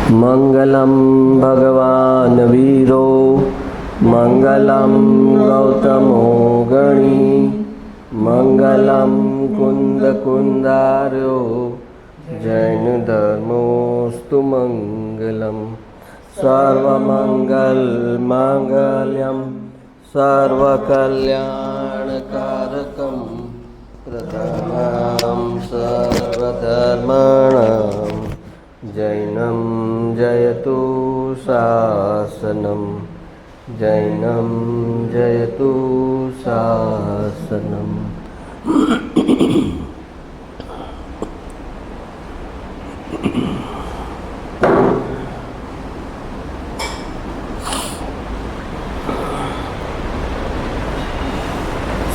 મંગલમ ભગવાન વીરો મંગલમ ગૌતમો ગણી મંગલમ કુંદ કુંદાર્યો જૈન ધર્મોસ્તુ મંગલમ સર્વમંગલ માંગલ્યમ સર્વકલ્યાણકારકમ પ્રધાનમ સર્વધર્માણામ જૈનમ જયતુ શાસનમ જૈનમ જયતુ શાસનમ.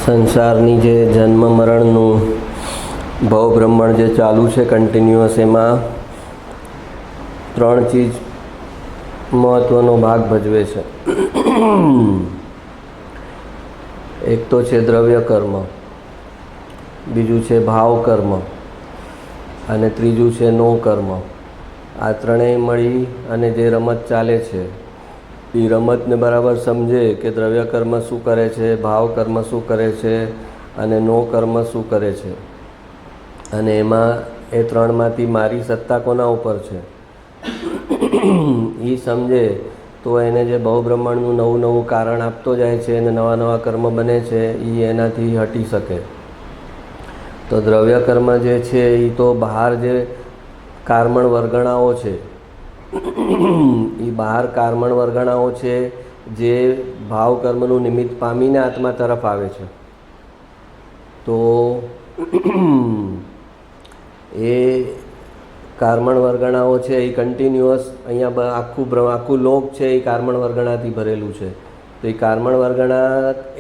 સંસારની જે જન્મ મરણનું ભવભ્રમણ જે ચાલુ છે કન્ટિન્યુઅસ, એમાં ત્રણ ચીજ મહત્ત્વનો ભાગ ભજવે છે. એક તો છે દ્રવ્ય કર્મ, બીજું છે ભાવ કર્મ અને ત્રીજું છે નો કર્મ. આ ત્રણેય મળી અને જે રમત ચાલે છે એ રમતને બરાબર સમજે કે દ્રવ્ય કર્મ શું કરે છે, ભાવ કર્મ શું કરે છે અને નો કર્મ શું કરે છે, અને એમાં એ ત્રણમાંથી મારી સત્તા કોના ઉપર છે એ સમજે તો એને જે બહુબ્રહ્માંડનું નવું નવું કારણ આપતો જાય છે અને નવા નવા કર્મ બને છે એ એનાથી હટી શકે. તો દ્રવ્ય કર્મ જે છે એ તો બહાર જે કારમણ વર્ગણાઓ છે એ બહાર કારમણ વર્ગણાઓ છે જે ભાવ કર્મનું નિમિત્ત પામીને આત્મા તરફ આવે છે. તો એ કારમણ વર્ગણાઓ છે એ કન્ટિન્યુઅસ અહીંયા આખું લોક છે એ કારમણ વર્ગણાથી ભરેલું છે. તો એ કારમણ વર્ગણા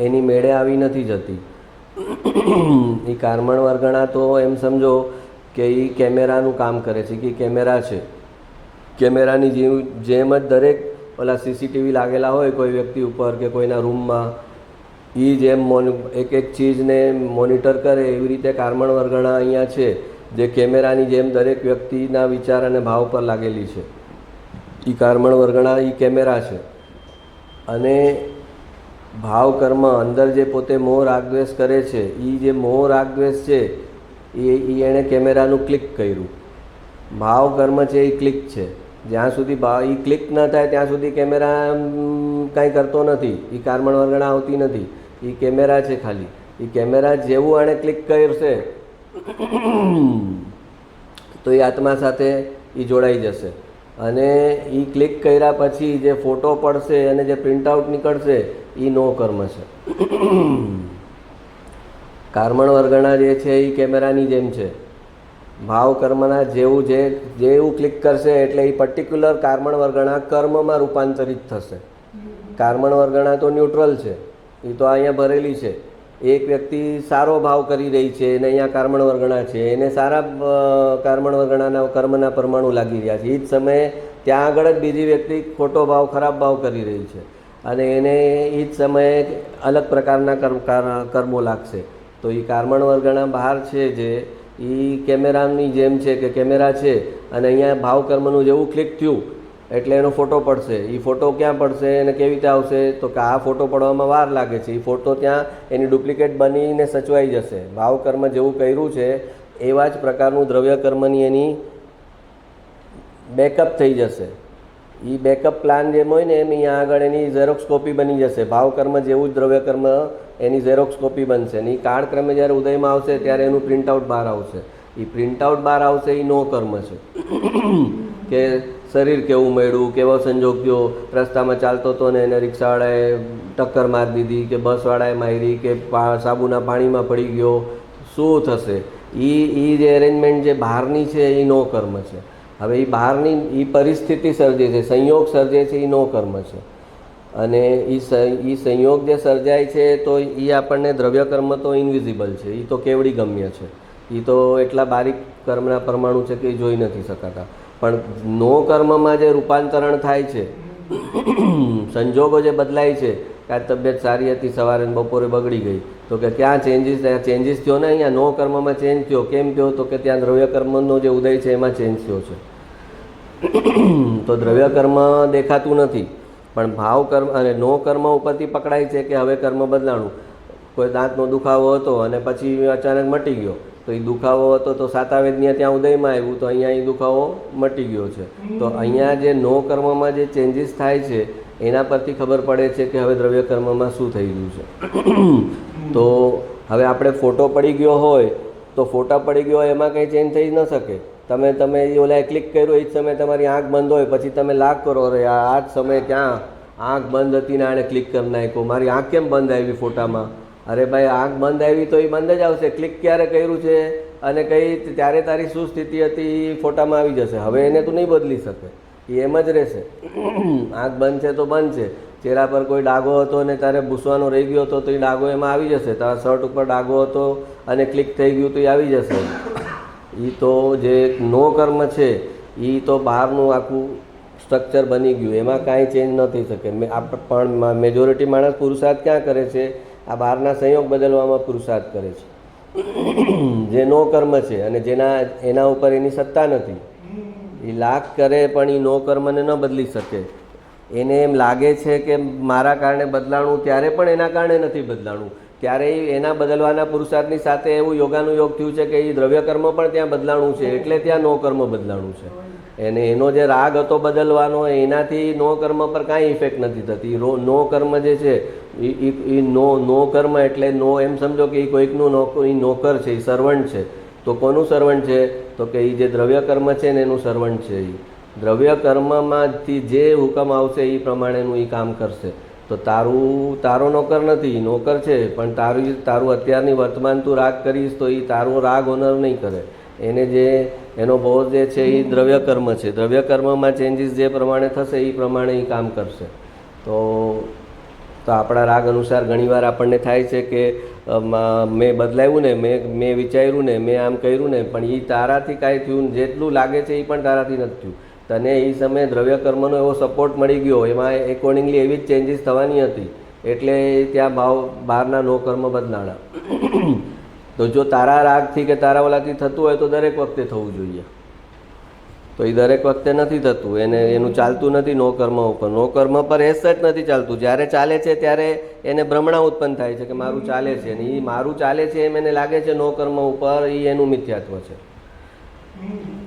એની મેળે આવી નથી જતી. એ કારમણ વર્ગણા તો એમ સમજો કે એ કેમેરાનું કામ કરે છે, કે કેમેરા છે. કેમેરાની જેમ જ દરેક ઓલા સીસીટીવી લાગેલા હોય કોઈ વ્યક્તિ ઉપર કે કોઈના રૂમમાં, એ જેમ એક એક ચીજને મોનિટર કરે એવી રીતે કારમણ વર્ગણા અહીંયા છે જે કેમેરાની જેમ દરેક વ્યક્તિના વિચાર અને ભાવ પર લાગેલી છે. એ કારમણ વર્ગણા એ કેમેરા છે. અને ભાવ કર્મ અંદર જે પોતે મોહ રાગદ્વેષ કરે છે એ જે મોહ રાગદ્વેષ છે એ એણે કેમેરાનું ક્લિક કર્યું. ભાવ કર્મ છે એ ક્લિક છે. જ્યાં સુધી એ ક્લિક ન થાય ત્યાં સુધી કેમેરા કાંઈ કરતો નથી, એ કારમણ વર્ગણા આવતી નથી. એ કેમેરા છે ખાલી. એ કેમેરા જેવું આણે ક્લિક કરશે તો એ આત્મા સાથે એ જોડાઈ જશે. અને એ ક્લિક કર્યા પછી જે ફોટો પડશે અને જે પ્રિન્ટઆઉટ નીકળશે એ નો કર્મ છે. કારમણ વર્ગણા જે છે એ કેમેરાની જેમ છે. ભાવ કર્મના જેવું ક્લિક કરશે એટલે એ પર્ટિક્યુલર કારમણ વર્ગણા કર્મમાં રૂપાંતરિત થશે. કારમણ વર્ગણા તો ન્યુટ્રલ છે, એ તો અહીંયા ભરેલી છે. એક વ્યક્તિ સારો ભાવ કરી રહી છે અને અહીંયા કારમણ વર્ગણા છે, એને સારા કારમણ વર્ગણાના કર્મના પરમાણુ લાગી રહ્યા છે. એ જ સમયે ત્યાં આગળ જ બીજી વ્યક્તિ ખોટો ભાવ, ખરાબ ભાવ કરી રહી છે અને એને એ જ સમયે અલગ પ્રકારના કર્મો લાગશે. તો એ કારમણ વર્ગણા બહાર છે જે એ કેમેરાની જેમ છે, કે કેમેરા છે અને અહીંયા ભાવ કર્મનું જેવું ક્લિક થયું એટલે એનો ફોટો પડશે. એ ફોટો ક્યાં પડશે અને કેવી રીતે આવશે તો કે આ ફોટો પડવામાં વાર લાગે છે. એ ફોટો ત્યાં એની ડુપ્લિકેટ બનીને સચવાઈ જશે. ભાવ કર્મ જેવું કર્યું છે એવા જ પ્રકારનું દ્રવ્ય કર્મની એની બેકઅપ થઈ જશે. એ બેકઅપ પ્લાન જેમ હોય ને એમ અહીંયા આગળ એની ઝેરોક્સ કોપી બની જશે. ભાવ કર્મ જેવું જ દ્રવ્ય કર્મ એની ઝેરોક્સ કોપી બનશે. અને એ કાળક્રમે જ્યારે ઉદયમાં આવશે ત્યારે એનું પ્રિન્ટઆઉટ બહાર આવશે. એ પ્રિન્ટઆઉટ બહાર આવશે એ નો કર્મ છે. કે શરીર કેવું મળ્યું, કેવો સંજોગ થયો, રસ્તામાં ચાલતો હતો ને એને રિક્ષાવાળાએ ટક્કર મારી દીધી, કે બસવાળાએ મારી, કે સાબુના પાણીમાં પડી ગયો, શું થશે? એ જે એરેન્જમેન્ટ જે બહારની છે એ નો કર્મ છે. હવે એ બહારની એ પરિસ્થિતિ સર્જે છે, સંયોગ સર્જે છે, એ નો કર્મ છે. અને એ સંયોગ જે સર્જાય છે તો એ આપણને દ્રવ્ય કર્મ તો ઇનવિઝિબલ છે, એ તો કેવડી ગમ્ય છે. એ તો એટલા બારીક કર્મના પરમાણુ છે કે એ જોઈ નથી શકાતા. પણ નો કર્મમાં જે રૂપાંતરણ થાય છે, સંજોગો જે બદલાય છે, કે આ તબિયત સારી હતી સવારે બપોરે બગડી ગઈ, તો કે ક્યાં ચેન્જીસ થયો ને અહીંયા નો કર્મમાં ચેન્જ થયો. કેમ થયો? તો કે ત્યાં દ્રવ્ય કર્મનો જે ઉદય છે એમાં ચેન્જ થયો છે. તો દ્રવ્ય કર્મ દેખાતું નથી, પણ ભાવ કર્મ અને નો કર્મ ઉપરથી પકડાય છે કે હવે કર્મ બદલાણું. કોઈ દાંતનો દુખાવો હતો અને પછી અચાનક મટી ગયો, તો એ દુખાવો હતો તો સાતાવેદની ત્યાં ઉદયમાં આવ્યું, તો અહીંયા એ દુખાવો મટી ગયો છે. તો અહીંયા જે નો કર્મમાં જે ચેન્જીસ થાય છે એના પરથી ખબર પડે છે કે હવે દ્રવ્ય કર્મમાં શું થઈ રહ્યું છે. તો હવે આપણે ફોટો પડી ગયો હોય તો ફોટા પડી ગયો હોય એમાં કંઈ ચેન્જ થઈ ન શકે. તમે ઓલા ક્લિક કર્યો એ જ સમયે તમારી આંખ બંધ હોય, પછી તમે લાગ કરો, અરે આ જ સમયે ક્યાં આંખ બંધ હતી ને આણે ક્લિક કરી નાખ્યો, મારી આંખ કેમ બંધ આવી ફોટામાં? અરે ભાઈ, આંખ બંધ આવી તો એ બંધ જ આવશે. ક્લિક ક્યારે કર્યું છે અને કઈ ત્યારે તારી શું સ્થિતિ હતી એ ફોટામાં આવી જશે. હવે એને તું નહીં બદલી શકે, એ એમ જ રહેશે. આંખ બંધ છે તો બંધ છે. ચહેરા પર કોઈ ડાઘો હતો અને તારે ભૂસવાનો રહી ગયો હતો તો એ ડાઘો એમાં આવી જશે. તારા શર્ટ ઉપર ડાઘો હતો અને ક્લિક થઈ ગયું તો એ આવી જશે. એ તો જે નો કર્મ છે એ તો બહારનું આખું સ્ટ્રક્ચર બની ગયું, એમાં કાંઈ ચેન્જ ન થઈ શકે. પણ મેજોરિટી માણસ પુરુષાર્થ ક્યાં કરે છે? આ બહારના સંયોગ બદલવામાં પુરુષાર્થ કરે છે. જે નો કર્મ છે અને એના ઉપર એની સત્તા નથી, એ લાખ કરે પણ એ નો કર્મને ન બદલી શકે. એને એમ લાગે છે કે મારા કારણે બદલાણું, ત્યારે પણ એના કારણે નથી બદલાણું. ત્યારે એના બદલવાના પુરુષાર્થની સાથે એવું યોગાનુયોગ થયું છે કે એ દ્રવ્ય કર્મ પણ ત્યાં બદલાણું છે, એટલે ત્યાં નો કર્મ બદલાણું છે. એને એનો જે રાગ હતો બદલવાનો, એનાથી નો કર્મ પર કાંઈ ઇફેક્ટ નથી થતી. નો કર્મ જે છે એ નો કર્મ એટલે નો, એમ સમજો કે એ કોઈકનું નોકર છે, એ સર્વન્ટ છે. તો કોનું સર્વન્ટ છે? તો કે એ જે દ્રવ્ય કર્મ છે ને એનું સર્વન્ટ છે. એ દ્રવ્ય કર્મમાંથી જે હુકમ આવશે એ પ્રમાણેનું એ કામ કરશે. તો તારો નોકર નથી, નોકર છે, પણ તારું અત્યારની વર્તમાન તું રાગ કરીશ તો એ તારો રાગ ઓનર નહીં કરે. એને જે એનો બોધ જે છે એ દ્રવ્ય કર્મ છે. દ્રવ્ય કર્મમાં ચેન્જીસ જે પ્રમાણે થશે એ પ્રમાણે એ કામ કરશે. તો આપણા રાગ અનુસાર ઘણીવાર આપણને થાય છે કે મેં બદલાવ્યું ને, મેં વિચાર્યું ને, મેં આમ કર્યું ને, પણ એ તારાથી કાંઈ થયું, જેટલું લાગે છે એ પણ તારાથી નથી થયું. તને એ સમયે દ્રવ્ય કર્મનો એવો સપોર્ટ મળી ગયો, એમાં એકોર્ડિંગલી એવી જ ચેન્જીસ થવાની હતી, એટલે ત્યાં બહારના નો કર્મ બદલાણા. તો જો તારા રાગથી કે તારા ઓલાથી થતું હોય તો દરેક વખતે થવું જોઈએ. તો એ દરેક વખતે નથી થતું, એનું ચાલતું નથી નો કર્મ ઉપર. નો કર્મ પર એ સચ નથી ચાલતું. જ્યારે ચાલે છે ત્યારે એને ભ્રમણા ઉત્પન્ન થાય છે કે મારું ચાલે છે, અને એ મારું ચાલે છે એમ એને લાગે છે નો કર્મ ઉપર, એ એનું મિથ્યાત્વ છે.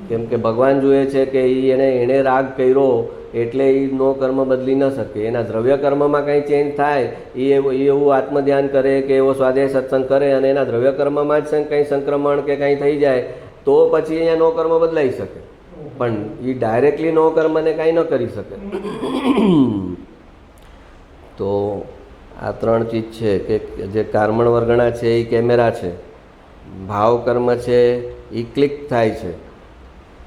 કેમ કે ભગવાન જુએ છે કે એણે રાગ કર્યો એટલે એ નો કર્મ બદલી ન શકે. એના દ્રવ્ય કર્મમાં કંઈ ચેન્જ થાય, એ એવું આત્મધ્યાન કરે કે એવો સ્વાધ્યાય સત્સંગ કરે અને એના દ્રવ્ય કર્મમાં જ કંઈ સંક્રમણ કે કંઈ થઈ જાય તો પછી અહીંયા નો કર્મ બદલાઈ શકે. પણ એ ડાયરેક્ટલી નો કર્મને કાંઈ ન કરી શકે. તો આ ત્રણ ચીજ છે કે જે કર્મણ વર્ગણા છે એ કેમેરા છે, ભાવ કર્મ છે એ ક્લિક થાય છે,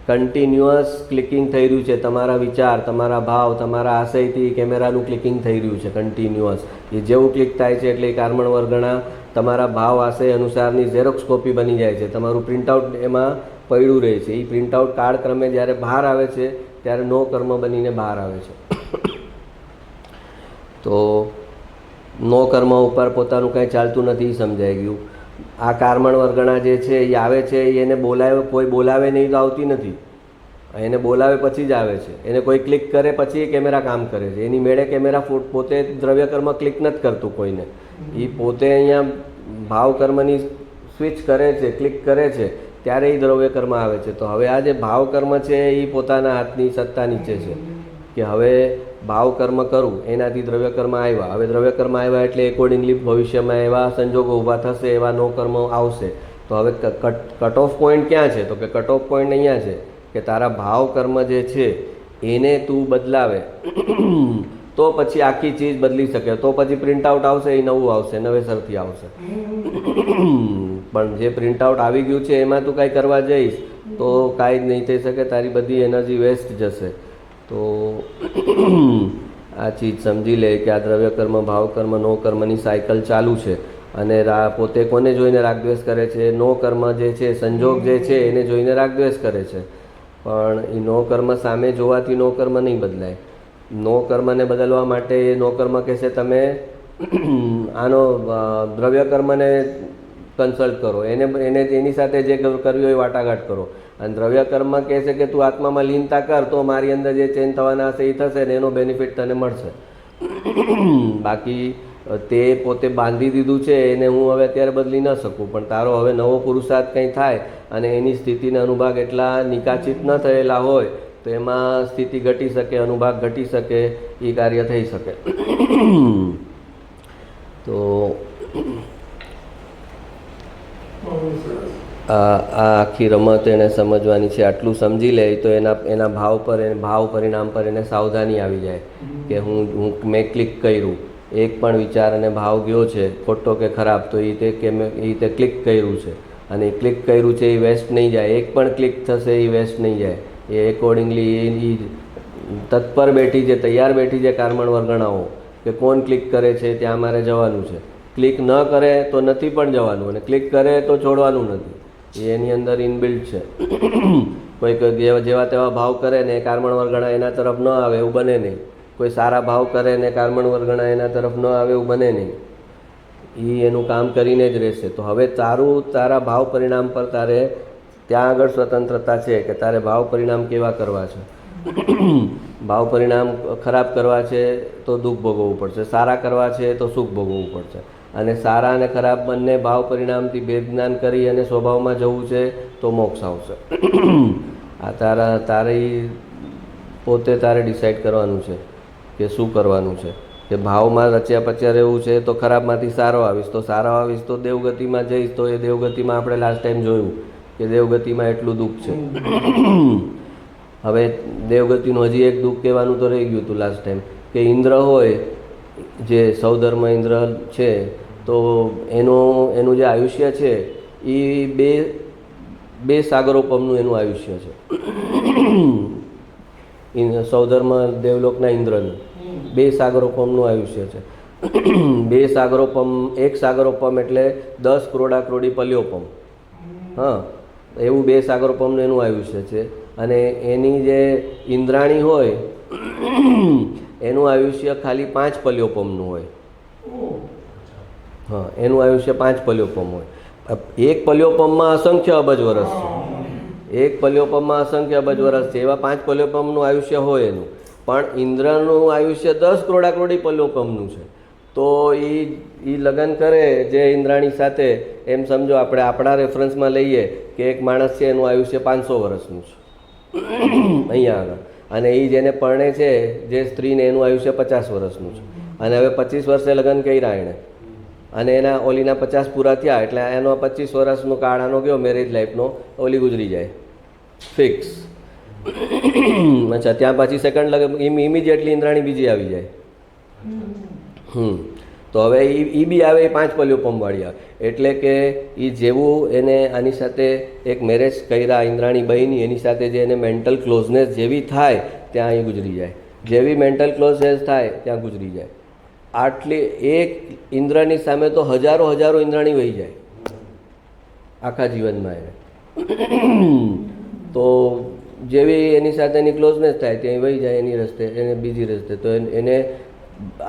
કન્ટિન્યુઅસ ક્લિકિંગ થઈ રહ્યું છે. તમારા વિચાર, તમારા ભાવ, તમારા આશયથી કેમેરાનું ક્લિકિંગ થઈ રહ્યું છે કન્ટિન્યુઅસ. એ જેવું ક્લિક થાય છે એટલે એ કર્મણ વર્ગણા તમારા ભાવ આશય અનુસારની ઝેરોક્સ કોપી બની જાય છે. તમારું પ્રિન્ટઆઉટ એમાં પડ્યું રહે છે. એ પ્રિન્ટઆઉટ કાળક્રમે જ્યારે બહાર આવે છે ત્યારે નો કર્મ બનીને બહાર આવે છે. તો નો કર્મ ઉપર પોતાનું કાંઈ ચાલતું નથી સમજાઈ ગયું. આ કર્મણ વર્ગણા જે છે એ આવે છે, એને કોઈ બોલાવે નહીં તો આવતી નથી. એને બોલાવે પછી જ આવે છે. એને કોઈ ક્લિક કરે પછી એ કેમેરા કામ કરે છે. એની મેળે કેમેરા પોતે દ્રવ્ય કર્મ ક્લિક નથી કરતું કોઈને. એ પોતે અહીંયા ભાવ કર્મની સ્વિચ કરે છે, ક્લિક કરે છે, ત્યારે એ દ્રવ્ય કર્મ આવે છે. તો હવે આ જે ભાવ કર્મ છે એ પોતાના હાથની સત્તા નીચે છે કે હવે ભાવ કર્મ કરું, એનાથી દ્રવ્ય કર્મ આવ્યા. હવે દ્રવ્ય કર્મ આવ્યા એટલે એકોર્ડિંગલી ભવિષ્યમાં એવા સંજોગો ઊભા થશે, એવા નો કર્મ આવશે. તો હવે કટ ઓફ પોઈન્ટ ક્યાં છે? તો કે કટ ઓફ પોઈન્ટ અહીંયા છે કે તારા ભાવ કર્મ જે છે એને તું બદલાવે તો પછી આખી ચીજ બદલી શકે. તો પછી પ્રિન્ટઆઉટ આવશે, એ નવું આવશે, નવેસરથી આવશે. પણ જે પ્રિન્ટઆઉટ આવી ગયું છે એમાં તું કાંઈ કરવા જઈશ તો કાંઈ જ નહીં થઈ શકે, તારી બધી એનર્જી વેસ્ટ જશે. તો આ ચીજ સમજી લે કે આ દ્રવ્ય કર્મ, ભાવ કર્મ, નો કર્મની સાયકલ ચાલુ છે. અને પોતે કોને જોઈને રાગદ્વેષ કરે છે? નો કર્મ જે છે, સંજોગ જે છે એને જોઈને રાગદ્વેષ કરે છે. પણ એ નો કર્મ સામે જોવાથી નો કર્મ નહીં બદલાય. નો કર્મને બદલવા માટે એ નો કર્મ કહેશે તમે આનો દ્રવ્ય કર્મને કન્સલ્ટ કરો, એને એની સાથે જે કરવી હોય વાટાઘાટ કરો. અને દ્રવ્ય કર્મમાં કહે છે કે તું આત્મામાં લીનતા કર તો મારી અંદર જે ચેન્જ થવાના હશે એ થશે ને એનો બેનિફિટ તને મળશે. બાકી તે પોતે બાંધી દીધું છે એને હું હવે અત્યારે બદલી ન શકું, પણ તારો હવે નવો પુરુષાર્થ કંઈ થાય અને એની સ્થિતિના અનુભાગ એટલા નિકાચિત ન થયેલા હોય તો એમાં સ્થિતિ ઘટી શકે, અનુભાગ ઘટી શકે, એ કાર્ય થઈ શકે. તો આ આખી રમત એને સમજવાની છે. આટલું સમજી લે તો એના ભાવ પરિણામ પર એને સાવધાની આવી જાય કે મેં ક્લિક કર્યું, એક પણ વિચાર અને ભાવ ગયો છે ખોટો કે ખરાબ તો એ તે ક્લિક કર્યું છે અને એ ક્લિક કર્યું છે એ વેસ્ટ નહીં જાય. એક પણ ક્લિક થશે એ વેસ્ટ નહીં જાય. એ એકોર્ડિંગલી એ તત્પર બેઠી છે, તૈયાર બેઠી છે કારમણ વર્ગણાઓ કે કોણ ક્લિક કરે છે ત્યાં મારે જવાનું છે. ક્લિક ન કરે તો નથી પણ જવાનું અને ક્લિક કરે તો છોડવાનું નથી. એ એની અંદર ઇનબિલ્ટ છે. કોઈક જેવા તેવા ભાવ કરે ને કારમણ વર્ગણા એના તરફ ન આવે એવું બને નહીં. કોઈ સારા ભાવ કરે ને કારમણ વર્ગણા એના તરફ ન આવે એવું બને નહીં. એ એનું કામ કરીને જ રહેશે. તો હવે તારા ભાવ પરિણામ પર તારે ત્યાં આગળ સ્વતંત્રતા છે કે તારે ભાવ પરિણામ કેવા કરવા છે. ભાવ પરિણામ ખરાબ કરવા છે તો દુઃખ ભોગવવું પડશે, સારા કરવા છે તો સુખ ભોગવવું પડશે. અને સારા અને ખરાબ બંને ભાવ પરિણામથી ભેદ જ્ઞાન કરી અને સ્વભાવમાં જવું છે તો મોક્ષ આવશે. આ તારી પોતે તારે ડિસાઈડ કરવાનું છે કે શું કરવાનું છે. કે ભાવમાં રચ્યા પચ્યા રહેવું છે તો ખરાબમાંથી સારો આવીશ, તો સારો આવીશ તો દેવગતિમાં જઈશ. તો એ દેવગતિમાં આપણે લાસ્ટ ટાઈમ જોયું કે દેવગતિમાં એટલું દુઃખ છે. હવે દેવગતિનું હજી એક દુઃખ કહેવાનું તો રહી ગયું હતું લાસ્ટ ટાઈમ કે ઇન્દ્ર હોય જે સૌધર્મ ઇન્દ્ર છે તો એનું જે આયુષ્ય છે એ બે સાગરોપમનું એનું આયુષ્ય છે. સૌધર્મ દેવલોકના ઇન્દ્રનું 2 સાગરોપમનું આયુષ્ય છે. 2 સાગરોપમ, 1 સાગરોપમ એટલે 10 કરોડા ક્રોડી પલ્યોપમ. હા, એવું 2 સાગરોપમનું એનું આયુષ્ય છે. અને એની જે ઇન્દ્રાણી હોય એનું આયુષ્ય ખાલી 5 પલ્યોપમનું હોય. હા, એનું આયુષ્ય 5 પલ્યોપમ હોય. એક પલ્યોપમમાં અસંખ્ય અબજ વર્ષ છે. એક પલ્યોપમમાં અસંખ્ય અબજ વર્ષ છે. એવા 5 પલ્યોપમનું આયુષ્ય હોય એનું. પણ ઇન્દ્રનું આયુષ્ય 10 કરોડા ક્રોડી પલ્યોપમનું છે. તો એ લગ્ન કરે જે ઇન્દ્રાણી સાથે, એમ સમજો આપણે આપણા રેફરન્સમાં લઈએ કે એક માણસ છે એનું આયુષ્ય 500 વર્ષનું છે અહીંયા આગળ. અને એ જેને પરણે છે જે સ્ત્રીને એનું આયુષ્ય 50 વર્ષનું છે. અને હવે 25 વર્ષે લગ્ન કર્યા એણે અને એના ઓલીના 50 પૂરા થયા એટલે એનો 25 વર્ષનો કાળ આનો ગયો મેરેજ લાઈફનો, ઓલી ગુજરી જાય ફિક્સ. અચ્છા, ત્યાં પછી સેકન્ડ લગ્ન ઇમિડિયેટલી ઇન્દ્રાણી બીજી આવી જાય. તો હવે એ બી આવે, એ 5 પલ્યોપમવાળી આવે. એટલે કે એ જેવું એને આની સાથે એક મેરેજ કર્યા ઇન્દ્રાણી બહેની, એની સાથે જે એને મેન્ટલ ક્લોઝનેસ જેવી થાય ત્યાં એ ગુજરી જાય. જેવી મેન્ટલ ક્લોઝનેસ થાય ત્યાં ગુજરી જાય. આટલી એક ઇન્દ્રની સામે તો હજારો ઇન્દ્રાણી વહી જાય આખા જીવનમાં એને. તો જેવી એની સાથેની ક્લોઝનેસ થાય ત્યાં વહી જાય એની રસ્તે, એને બીજી રસ્તે. તો એને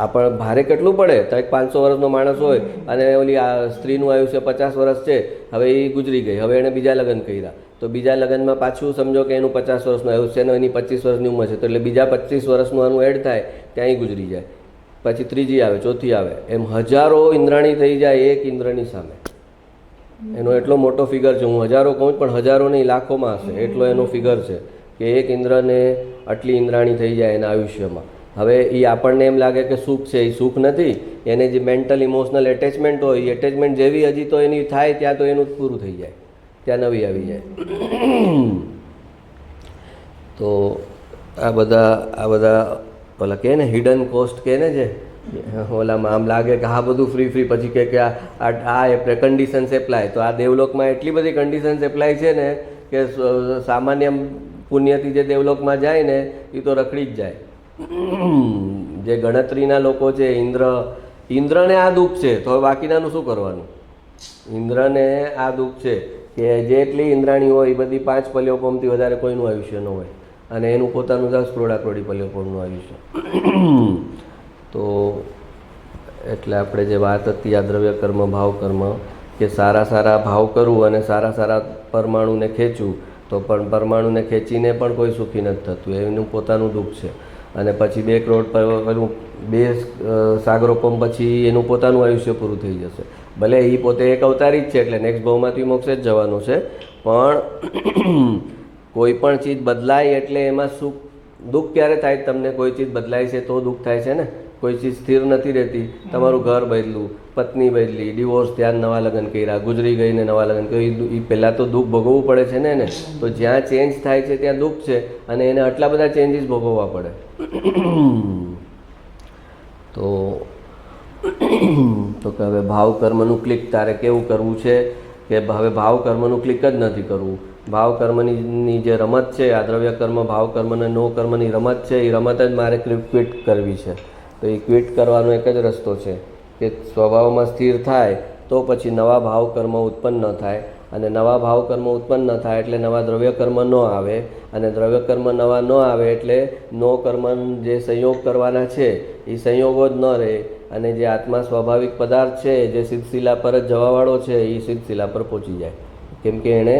આપણે ભારે કેટલું પડે તો એક 500 વર્ષનો માણસ હોય અને ઓલી આ સ્ત્રીનું આયુષ્ય 50 વર્ષ છે, હવે એ ગુજરી ગઈ, હવે એણે બીજા લગ્ન કર્યા. તો બીજા લગ્નમાં પાછું સમજો કે એનું 50 વર્ષનું આયુષ્ય છે, એની 25 વર્ષની ઉંમર છે, તો એટલે બીજા 25 વર્ષનું આનું એડ થાય ત્યાં ગુજરી જાય. પછી ત્રીજી આવે, ચોથી આવે, એમ હજારો ઇન્દ્રાણી થઈ જાય એક ઇન્દ્રની સામે. એનો એટલો મોટો ફિગર છે. હું હજારો કહું પણ હજારો નહીં, લાખોમાં હશે એટલો એનો ફિગર છે કે એક ઇન્દ્રને આટલી ઇન્દ્રાણી થઈ જાય એના આયુષ્યમાં. હવે એ આપણને એમ લાગે કે સુખ છે, એ સુખ નથી. એને જે મેન્ટલ ઇમોશનલ એટેચમેન્ટ હોય એ એટેચમેન્ટ જેવી હજી તો એની થાય ત્યાં તો એનું પૂરું થઈ જાય, ત્યાં નવી આવી જાય. તો આ બધા ઓલા કહે ને હિડન કોસ્ટ કહે ને, જે ઓલામાં આમ લાગે કે હા બધું ફ્રી પછી કે આ કન્ડિશન્સ એપ્લાય. તો આ દેવલોકમાં એટલી બધી કન્ડિશન્સ એપ્લાય છે ને કે સામાન્ય પુણ્યથી જે દેવલોકમાં જાય ને એ તો રખડી જ જાય. જે ગણતરીના લોકો છે, ઇન્દ્રને આ દુઃખ છે તો હવે બાકીનાનું શું કરવાનું? ઇન્દ્રને આ દુઃખ છે કે જેટલી ઇન્દ્રાણી હોય એ બધી 5 પલ્યોપમથી વધારે કોઈનું આયુષ્ય ન હોય અને એનું પોતાનું 10 કરોડા ક્રોડી પલ્યોપમનું આયુષ્ય. તો એટલે આપણે જે વાત હતી આ દ્રવ્ય કર્મ ભાવ કર્મ કે સારા સારા ભાવ કરું અને સારા સારા પરમાણુને ખેંચું, તો પણ પરમાણુને ખેંચીને પણ કોઈ સુખી નથી થતું, એનું પોતાનું દુઃખ છે. અને પછી 2 કરોડ પેલું 2 સાગરોપમ પછી એનું પોતાનું આયુષ્ય પૂરું થઈ જશે. ભલે એ પોતે એક અવતારી જ છે, એટલે નેક્સ્ટ ભાવમાંથી મોક્ષે જ જવાનું છે, પણ કોઈ પણ ચીજ બદલાય એટલે એમાં સુખ દુઃખ ક્યારે થાય? તમને કોઈ ચીજ બદલાય છે તો દુઃખ થાય છે ને. કોઈ ચીજ સ્થિર નથી રહેતી. તમારું ઘર બદલું, પત્ની બદલી, ડિવોર્સ થયા, નવા લગ્ન કર્યા, ગુજરી ગઈને નવા લગ્ન કર્યું, એ પહેલાં તો દુઃખ ભોગવવું પડે છે ને એને. તો જ્યાં ચેન્જ થાય છે ત્યાં દુઃખ છે, અને એને આટલા બધા ચેન્જીસ ભોગવવા પડે. તો કે હવે ભાવ કર્મનું ક્લિક તારે કેવું કરવું છે કે હવે ભાવ કર્મનું ક્લિક જ નથી કરવું. ભાવ કર્મની જે રમત છે, આ દ્રવ્ય કર્મ ભાવ કર્મ અને નો કર્મની રમત છે, એ રમત જ મારે ક્વિટ કરવી છે. તો એ ક્વિટ કરવાનો એક જ રસ્તો છે કે સ્વભાવમાં સ્થિર થાય તો પછી નવા ભાવ કર્મ ઉત્પન્ન ન થાય, અને નવા ભાવ કર્મ ઉત્પન્ન ન થાય એટલે નવા દ્રવ્ય કર્મ ન આવે, અને દ્રવ્ય કર્મ નવા ન આવે એટલે નો કર્મ જે સંયોગ કરવાના છે એ સંયોગો જ ન રહે, અને જે આત્મા સ્વાભાવિક પદાર્થ છે જે સિદ્ધશિલા પર જ જવાવાળો છે એ સિદ્ધશિલા પર પહોંચી જાય. કેમ કે એણે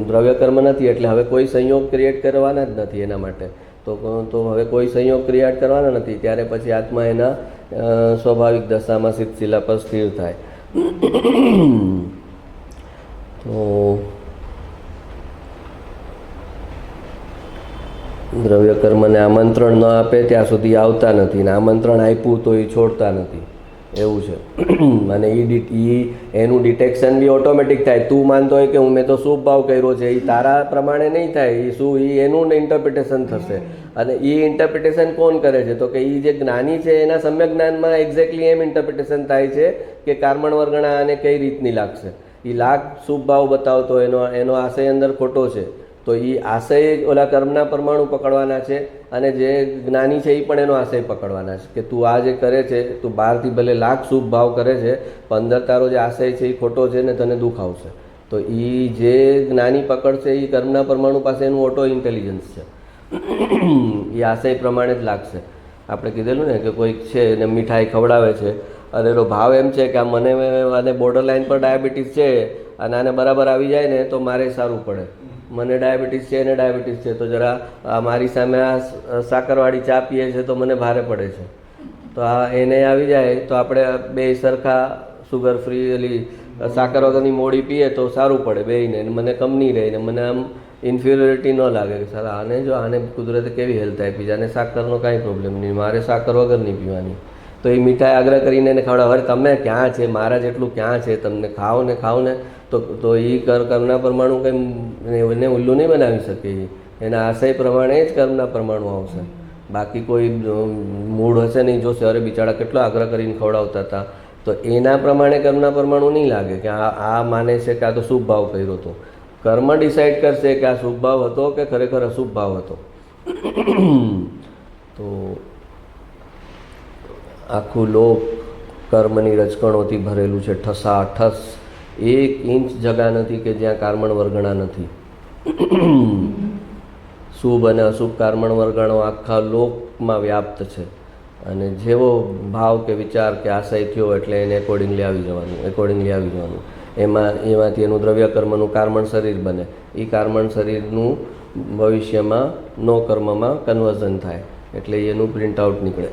દ્રવ્ય કર્મ નથી એટલે હવે કોઈ સંયોગ ક્રિએટ કરવાના જ નથી એના માટે. તો હવે કોઈ સંયોગ ક્રિએટ કરવાના નથી, ત્યારે પછી આત્મા એના સ્વાભાવિક દશામાં સિદ્ધશિલા પર સ્થિર થાય. તો દ્રવ્ય કર્મને આમંત્રણ ન આપે ત્યાં સુધી આવતા નથી, ને આમંત્રણ આપ્યું તો એ છોડતા નથી, એવું છે. અને એનું ડિટેક્શન બી ઓટોમેટિક થાય. તું માનતો હોય કે મેં તો શુભ ભાવ કર્યો છે, એ તારા પ્રમાણે નહીં થાય, એ શું એનું ઇન્ટરપ્રિટેશન થશે. અને એ ઇન્ટરપ્રિટેશન કોણ કરે છે? તો કે એ જે જ્ઞાની છે એના સમ્યક જ્ઞાનમાં એક્ઝેક્ટલી એમ ઇન્ટરપ્રિટેશન થાય છે કે કાર્મણ વર્ગણા આને કઈ રીતની લાગશે. એ શુભ ભાવ બતાવતો એનો આશય અંદર ખોટો છે, તો એ આશય ઓલા કર્મના પરમાણુ પકડવાના છે, અને જે જ્ઞાની છે એ પણ એનો આશય પકડવાના છે કે તું આ જે કરે છે, તું બહારથી ભલે શુભ ભાવ કરે છે, પણ અંદર તારો જે આશય છે એ ખોટો છે ને તને દુઃખ આવશે. તો એ જે જ્ઞાની પકડશે એ કર્મના પરમાણુ પાસે એનું ઓટો ઇન્ટેલિજન્સ છે, એ આશય પ્રમાણે જ લાગશે. આપણે કીધેલું ને કે કોઈક છે એને મીઠાઈ ખવડાવે છે અને એનો ભાવ એમ છે કે આ મને બોર્ડર લાઇન પર ડાયાબિટીસ છે અને આને બરાબર આવી જાય ને તો મારે સારું પડે. મને ડાયાબિટીસ છે એને ડાયાબિટીસ છે, તો જરા મારી સામે આ સાકરવાળી ચા પીએ છે તો મને ભારે પડે છે, તો આ એને આવી જાય તો આપણે બે સરખા સુગર ફ્રી એલી સાકર વગરની મોડી પીએ તો સારું પડે બેયને, મને કમ નહીં રહે ને મને આમ ઇન્ફિરિયોરિટી ન લાગે કે સારા આને કુદરતે કેવી હેલ્થ આપી છે, આને સાકરનો કાંઈ પ્રોબ્લેમ નહીં, મારે સાકર વગર નહીં પીવાની. તો એ મીઠાઈ આગ્રહ કરીને એને ખવડાવે. હવે તમે ક્યાં છે, મારા જેટલું ક્યાં છે, તમને ખાઓ ને તો એ કર્મના પરમાણુ કંઈ એને ઉલ્લું નહીં બનાવી શકે. એના આશય પ્રમાણે જ કર્મના પરમાણુ આવશે, બાકી કોઈ મૂળ હશે નહીં. જોશે અરે બિચારા કેટલો આગ્રહ કરીને ખવડાવતા હતા, તો એના પ્રમાણે કર્મના પરમાણુ નહીં લાગે કે આ માને છે કે આ તો શુભ ભાવ કર્યો હતો. કર્મ ડિસાઇડ કરશે કે આ શુભ ભાવ હતો કે ખરેખર અશુભ ભાવ હતો. તો આખું લોક કર્મની રજકણોથી ભરેલું છે, ઠસાઠસ. 1 ઇંચ જગા નથી કે જ્યાં કાર્મણ વર્ગણા નથી. શુભ અને અશુભ કાર્મણ વર્ગણો આખા લોકમાં વ્યાપ્ત છે, અને જેવો ભાવ કે વિચાર કે આશય થયો એટલે એને એકોર્ડિંગલી આવી જવાનું. એમાંથી એનું દ્રવ્ય કર્મનું કાર્મણ શરીર બને. એ કાર્મણ શરીરનું ભવિષ્યમાં નો કર્મમાં કન્વર્ઝન થાય, એટલે એનું પ્રિન્ટ આઉટ નીકળે.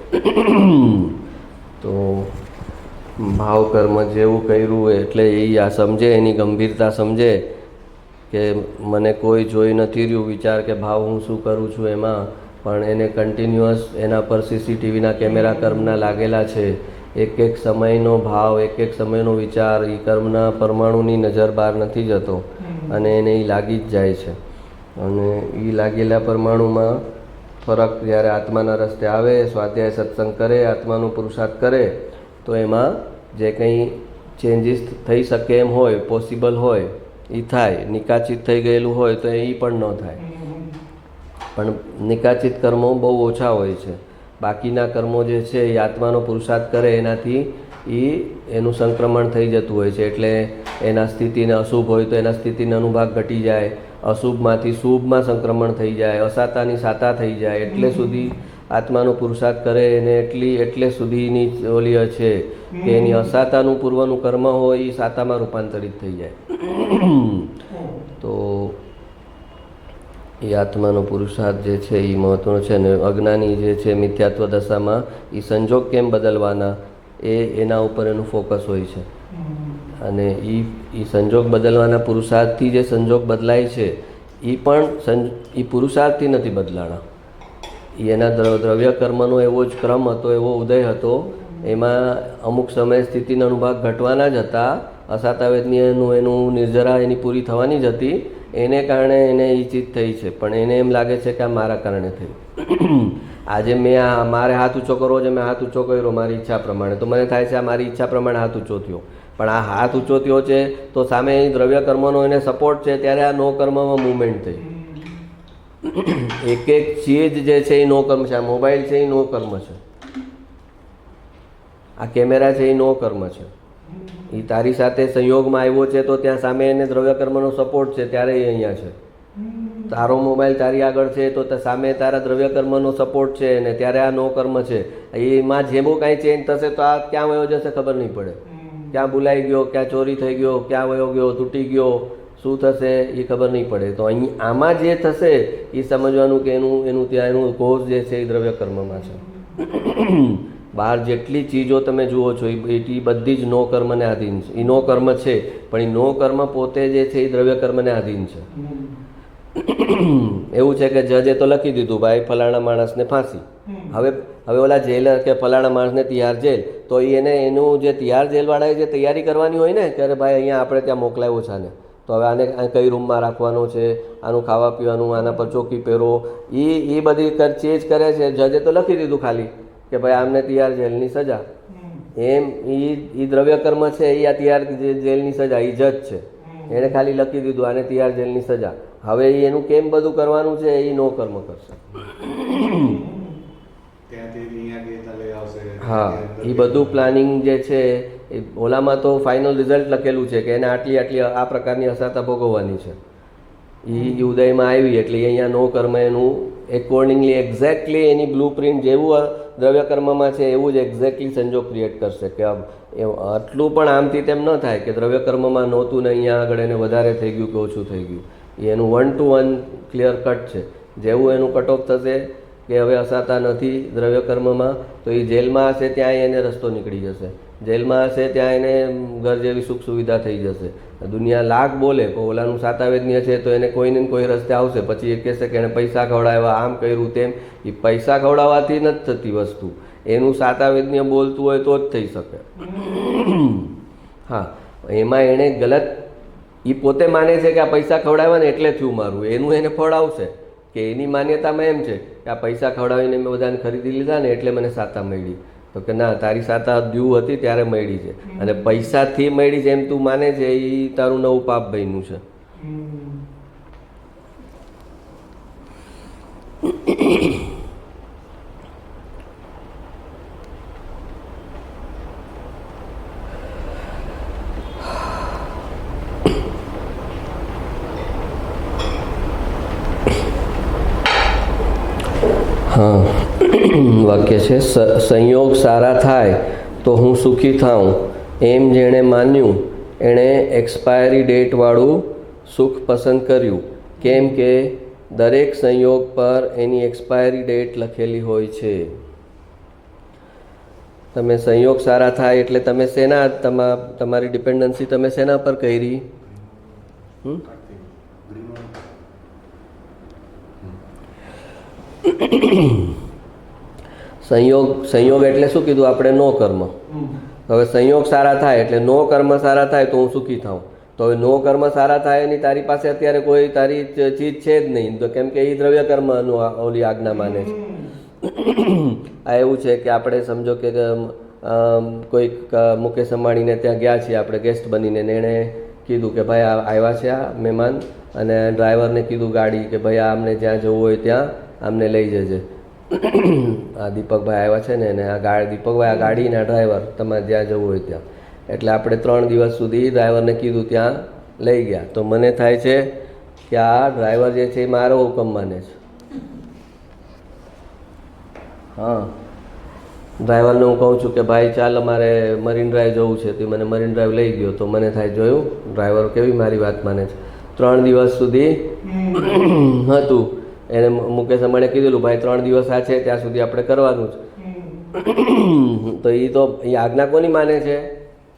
તો ભાવ કર્મ જેવું કર્યું હોય એટલે એ આ સમજે, એની ગંભીરતા સમજે કે મને કોઈ જોઈ નથી રહ્યું વિચાર કે ભાવ હું શું કરું છું એમાં, પણ એને કન્ટિન્યુઅસ એના પર સીસીટીવીના કેમેરા કર્મના લાગેલા છે. એક સમયનો ભાવ, એક સમયનો વિચાર એ કર્મના પરમાણુની નજર બહાર નથી જતો, અને એને એ લાગી જ જાય છે. અને એ લાગેલા પરમાણુમાં ફરક જ્યારે આત્માના રસ્તે આવે, સ્વાધ્યાય સત્સંગ કરે, આત્માનું પુરુષાર્થ કરે, તો એમાં જે કંઈ ચેન્જીસ થઈ શકે એમ હોય, પોસિબલ હોય એ થાય. નિકાચિત થઈ ગયેલું હોય તો એ પણ ન થાય. પણ નિકાચિત કર્મો બહુ ઓછા હોય છે. બાકીના કર્મો જે છે એ આત્માનો પુરુષાર્થ કરે એનાથી એનું સંક્રમણ થઈ જતું હોય છે. એટલે એના સ્થિતિને અશુભ હોય તો એના સ્થિતિનો અનુભાગ ઘટી જાય, અશુભમાંથી શુભમાં સંક્રમણ થઈ જાય, અસાતાની સાતા થઈ જાય, એટલે સુધી આત્માનો પુરુષાર્થ કરે એને એટલે સુધીની ઓલી છે કે એની અસાતાનું પૂર્વનું કર્મ હોય એ સાતામાં રૂપાંતરિત થઈ જાય. તો એ આત્માનો પુરુષાર્થ જે છે એ મહત્વનો છે. અને અજ્ઞાની જે છે મિથ્યાત્વ દશામાં એ સંજોગ કેમ બદલવાના એના ઉપર એનું ફોકસ હોય છે. અને એ સંજોગ બદલવાના પુરુષાર્થથી જે સંજોગ બદલાય છે એ પણ એ પુરુષાર્થથી નથી બદલાણા. એના દ્રવ્ય કર્મનો એવો જ ક્રમ હતો, એવો ઉદય હતો. એમાં અમુક સમય સ્થિતિના અનુભાગ ઘટવાના જ હતા. અસાતાવેદનીયનું એનું નિર્જરા એની પૂરી થવાની જ હતી. એને કારણે એને ઈચ્છિત થઈ છે, પણ એને એમ લાગે છે કે આ મારા કારણે થયું. આજે મારે હાથ ઊંચો કરવો છે, મેં હાથ ઊંચો કર્યો મારી ઈચ્છા પ્રમાણે, તો મને થાય છે આ મારી ઈચ્છા પ્રમાણે હાથ ઊંચો થયો. પણ આ હાથ ઊંચો થયો છે તો સામે દ્રવ્ય કર્મનો એને સપોર્ટ છે, ત્યારે આ નો કર્મમાં મૂવમેન્ટ થઈ. એક ચીજ જે છે એ નો કર્મ છે. આ મોબાઈલ છે એ નો કર્મ છે. આ કેમેરા છે એ નો કર્મ છે. એ તારી સાથે સંયોગમાં આવ્યો છે તો ત્યાં સામે એને દ્રવ્ય કર્મનો સપોર્ટ છે, ત્યારે એ અહીંયા છે. તારો મોબાઈલ તારી આગળ છે તો સામે તારા દ્રવ્ય કર્મનો સપોર્ટ છે ને ત્યારે આ નો કર્મ છે. એમાં જેવું કાંઈ ચેન્જ થશે તો આ ક્યાં વયો જશે ખબર નહીં પડે. ક્યાં ભૂલાઈ ગયો, ક્યાં ચોરી થઈ ગયો, ક્યાં વયો ગયો, તૂટી ગયો, શું થશે એ ખબર નહીં પડે. તો અહીં આમાં જે થશે એ સમજવાનું કે એનું ત્યાં એનું કોઝ જે છે એ દ્રવ્ય કર્મમાં છે. બહાર જેટલી ચીજો તમે જુઓ છો એ બધી જ નો કર્મને આધીન છે. એ નો કર્મ છે, પણ એ નો કર્મ પોતે જે છે એ દ્રવ્ય કર્મને આધીન છે. એવું છે કે જજે તો લખી દીધું ભાઈ ફલાણા માણસને ફાંસી. હવે ઓલા જેલર કે ફલાણા માણસને તિહાર જેલ, તો એનું જે તિહાર જેલવાળાએ જે તૈયારી કરવાની હોય ને કે અરે ભાઈ અહીંયા આપણે ત્યાં મોકલાવ્યો છે આને, તો હવે આને કઈ રૂમમાં રાખવાનો છે, આનું ખાવા પીવાનું, આના પર ચોકી પહેરો, એ બધી ચેન્જ કરે છે. જજે તો લખી દીધું ખાલી કે ભાઈ આમને તિહાર જેલની સજા. એમ એ દ્રવ્ય કર્મ છે એ આ તિહાર જેલની સજા, એ જજ છે. એણે ખાલી લખી દીધું આને તિહાર જેલની સજા. હવે એનું કેમ બધું કરવાનું છે એ નો કર્મ કરશે. હા, એ બધું પ્લાનિંગ જે છે એ ઓલામાં તો ફાઇનલ રિઝલ્ટ લખેલું છે કે એને આટલી આ પ્રકારની અસાતા ભોગવવાની છે. એ ઉદયમાં આવી એટલે અહીંયા નો કર્મ એનું એકોર્ડિંગલી એક્ઝેક્ટલી એની બ્લુ પ્રિન્ટ જેવું દ્રવ્ય કર્મમાં છે એવું જ એક્ઝેક્ટલી સંજોગ ક્રિએટ કરશે કે આટલું પણ આમથી તેમ ન થાય કે દ્રવ્ય કર્મમાં નહોતું ને અહીંયા આગળ એને વધારે થઈ ગયું કે ઓછું થઈ ગયું. એનું 1 to 1 ક્લિયર કટ છે. જેવું એનું કટ ઓફ થશે કે હવે અસાતા નથી દ્રવ્ય કર્મમાં, તો એ જેલમાં હશે ત્યાં એને રસ્તો નીકળી જશે. જેલમાં હશે ત્યાં એને ઘર જેવી સુખ સુવિધા થઈ જશે. દુનિયા લાખ બોલે પણ ઓલાનું સાતાવેદનીય છે તો એને કોઈને કોઈ રસ્તે આવશે. પછી એ કહેશે કે એને પૈસા ખવડાવ્યા, આમ કર્યું તેમ. એ પૈસા ખવડાવવાથી નથી થતી વસ્તુ, એનું સાતાવેદનીય બોલતું હોય તો જ થઈ શકે. હા, એમાં એણે ગલત, એ પોતે માને છે કે આ પૈસા ખવડાવ્યા ને એટલે થયું મારું, એનું એને ફળ આવશે. કે એની માન્યતામાં એમ છે કે આ પૈસા ખવડાવીને મેં બધાને ખરીદી લીધા ને એટલે મને સાતા મળી. તો કે ના, તારી સાતા દ્યુ હતી ત્યારે મળી છે, અને પૈસાથી મળી છે એમ તું માને છે એ તારું નવું પાપ બન્યું છે. હા, વાક્ય છે સંયોગ સારા થાય તો હું સુખી થાઉં એમ જેણે માન્યું એણે એક્સપાયરી ડેટવાળું સુખ પસંદ કર્યું. કેમ કે દરેક સંયોગ પર એની એક્સપાયરી ડેટ લખેલી હોય છે. તમે સંયોગ સારા થાય એટલે તમે શેના તમારી ડિપેન્ડન્સી તમે શેના પર કરી? સંયોગ એટલે શું કીધું આપણે? નો કર્મ. હવે સંયોગ સારા થાય એટલે નો કર્મ સારા થાય તો હું સુખી થાઉં. તો હવે નો કર્મ સારા થાય એની તારી પાસે અત્યારે કોઈ તારી ચીજ છે જ નહીં, તો કેમ કે એ દ્રવ્ય કર્મનું ઓલી આજ્ઞા માને છે. આ એવું છે કે આપણે સમજો કે કોઈક મુકેશ અંબાણીને ત્યાં ગયા છીએ આપણે ગેસ્ટ બનીને, ને એણે કીધું કે ભાઈ આવ્યા છે આ મહેમાન, અને ડ્રાઈવરને કીધું ગાડી કે ભાઈ આમને જ્યાં જવું હોય ત્યાં આમને લઈ જજે. આ દીપકભાઈ આવ્યા છે ને, અને દીપકભાઈ આ ગાડી ને આ ડ્રાઈવર તમારે જ્યાં જવું હોય ત્યાં. એટલે આપણે 3 દિવસ સુધી ડ્રાઈવરને કીધું ત્યાં લઈ ગયા. તો મને થાય છે કે આ ડ્રાઈવર જે છે એ મારો હુકમ માને છે. હા, ડ્રાઈવરને હું કહું છું કે ભાઈ ચાલ અમારે મરીન ડ્રાઈવ જવું છે, તો મને મરીન ડ્રાઈવ લઈ ગયો. તો મને થાય જોયું ડ્રાઈવર કેવી મારી વાત માને છે. 3 દિવસ સુધી હતું એને મુકેશ અંબાણીએ કીધેલું ભાઈ 3 દિવસ આ છે ત્યાં સુધી આપણે કરવાનું જ. તો એ આજ્ઞા કોની માને છે?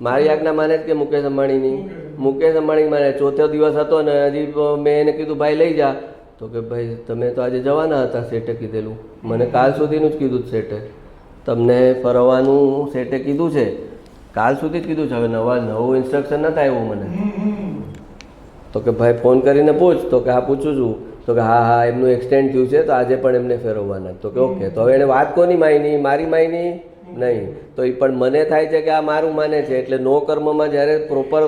મારી આજ્ઞા માને છે કે મુકેશ અંબાણીની? મુકેશ અંબાણી માને. 4થો દિવસ હતો ને હજી મેં એને કીધું ભાઈ લઈ જા, તો કે ભાઈ તમે તો આજે જવાના હતા, શેઠે કીધેલું. મને કાલ સુધીનું જ કીધું શેઠે, તમને ફરવાનું શેઠે કીધું છે, કાલ સુધી જ કીધું છે. હવે નવું ઇન્સ્ટ્રક્શન નથી આવ્યું મને. તો કે ભાઈ ફોન કરીને પૂછ. તો કે હા પૂછું છું. તો કે હા એમનું એક્સટેન્ડ થયું છે તો આજે પણ એમને ફેરવવાના. તો કે ઓકે. તો હવે એને વાત કોની માયની? મારી માયની નહીં. તો એ પણ મને થાય છે કે આ મારું માને છે. એટલે નો કર્મમાં જ્યારે પ્રોપર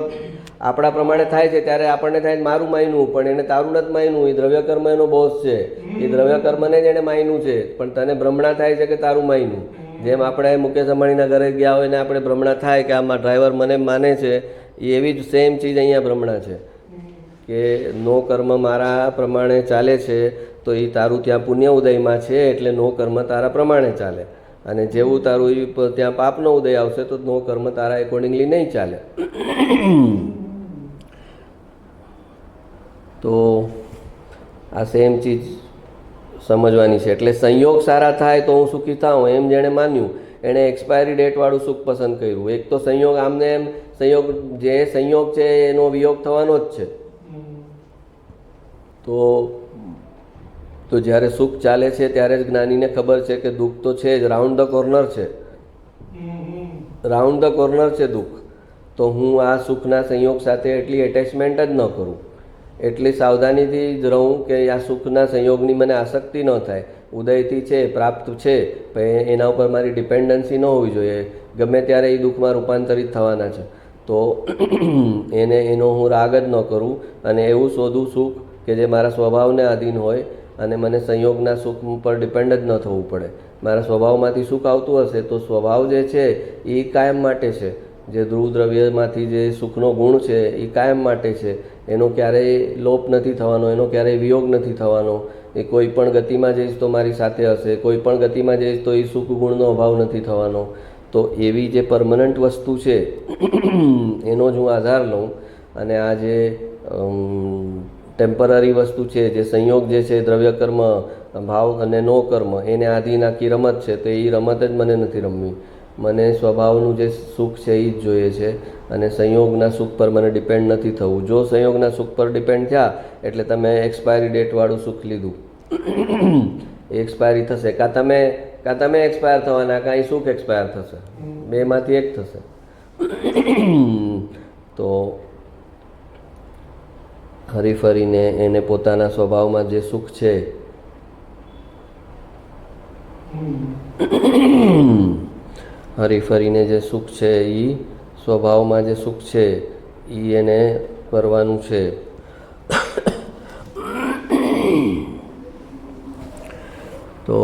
આપણા પ્રમાણે થાય છે ત્યારે આપણને થાય મારું માયનું, પણ એને તારું નથી માયનું. એ દ્રવ્ય કર્મ એનો બોસ છે, એ દ્રવ્ય કર્મને જ એને માયનું છે. પણ તને ભ્રમણા થાય છે કે તારું માયનું. જેમ આપણે મુકેશ અંબાણીના ઘરે ગયા હોય ને આપણે ભ્રમણા થાય કે આમાં ડ્રાઈવર મને માને છે, એવી જ સેમ ચીજ અહીંયા ભ્રમણા છે કે નો કર્મ મારા પ્રમાણે ચાલે છે તો એ તારું ત્યાં પુણ્ય ઉદયમાં છે, એટલે નો કર્મ તારા પ્રમાણે ચાલે. અને જેવું તારું ત્યાં પાપનો ઉદય આવશે તો નો કર્મ તારા એકોર્ડિંગલી નહીં ચાલે. તો આ સેમ ચીજ સમજવાની છે. એટલે સંયોગ સારા થાય તો હું સુખી થાઉં એમ જેણે માન્યું, એણે એક્સપાયરી ડેટવાળું સુખ પસંદ કર્યું. એક તો સંયોગ આમને એમ સંયોગ જે સંયોગ છે એનો વિયોગ થવાનો જ છે. તો જ્યારે સુખ ચાલે છે ત્યારે જ જ્ઞાનીને ખબર છે કે દુઃખ તો છે જ, રાઉન્ડ ધ કોર્નર છે, રાઉન્ડ ધ કોર્નર છે દુઃખ. તો હું આ સુખના સંયોગ સાથે એટલી એટેચમેન્ટ જ ન કરું, એટલી સાવધાનીથી જ રહું કે આ સુખના સંયોગની મને આસક્તિ ન થાય. ઉદયથી છે, પ્રાપ્ત છે, પણ એના ઉપર મારી ડિપેન્ડન્સી ન હોવી જોઈએ. ગમે ત્યારે એ દુઃખમાં રૂપાંતરિત થવાના છે. તો એનો હું રાગ જ ન કરું અને એવું શોધું સુખ કે જે મારા સ્વભાવને આધીન હોય અને મને સંયોગના સુખ પર ડિપેન્ડ જ ન થવું પડે. મારા સ્વભાવમાંથી સુખ આવતું હશે તો સ્વભાવ જે છે એ કાયમ માટે છે. જે ધ્રુવ દ્રવ્યમાંથી જે સુખનો ગુણ છે એ કાયમ માટે છે. એનો ક્યારેય લોપ નથી થવાનો, એનો ક્યારેય વિયોગ નથી થવાનો. એ કોઈ પણ ગતિમાં જઈશ તો મારી સાથે હશે, કોઈ પણ ગતિમાં જઈશ તો એ સુખ ગુણનો અભાવ નથી થવાનો. તો એવી જે પરમનન્ટ વસ્તુ છે એનો જ હું આધાર લઉં. અને આ જે ટેમ્પરરી વસ્તુ છે, જે સંયોગ જે છે દ્રવ્ય કર્મ, ભાવ અને નો કર્મ, એને આધીન આખી રમત છે. તો એ રમત જ મને નથી રમવી. મને સ્વભાવનું જે સુખ છે એ જ જોઈએ છે અને સંયોગના સુખ પર મને ડિપેન્ડ નથી થવું. જો સંયોગના સુખ પર ડિપેન્ડ થયા એટલે તમે એક્સપાયરી ડેટવાળું સુખ લીધું, એક્સપાયરી થશે. કાં તમે એક્સપાયર થવાના, કાં એ સુખ એક્સપાયર થશે, બેમાંથી એક થશે. તો હરી ફરીને એને પોતાના સ્વભાવમાં જે સુખ છે હરી ફરીને જે સુખ છે એ સ્વભાવમાં જે સુખ છે એ એને કરવાનું છે. તો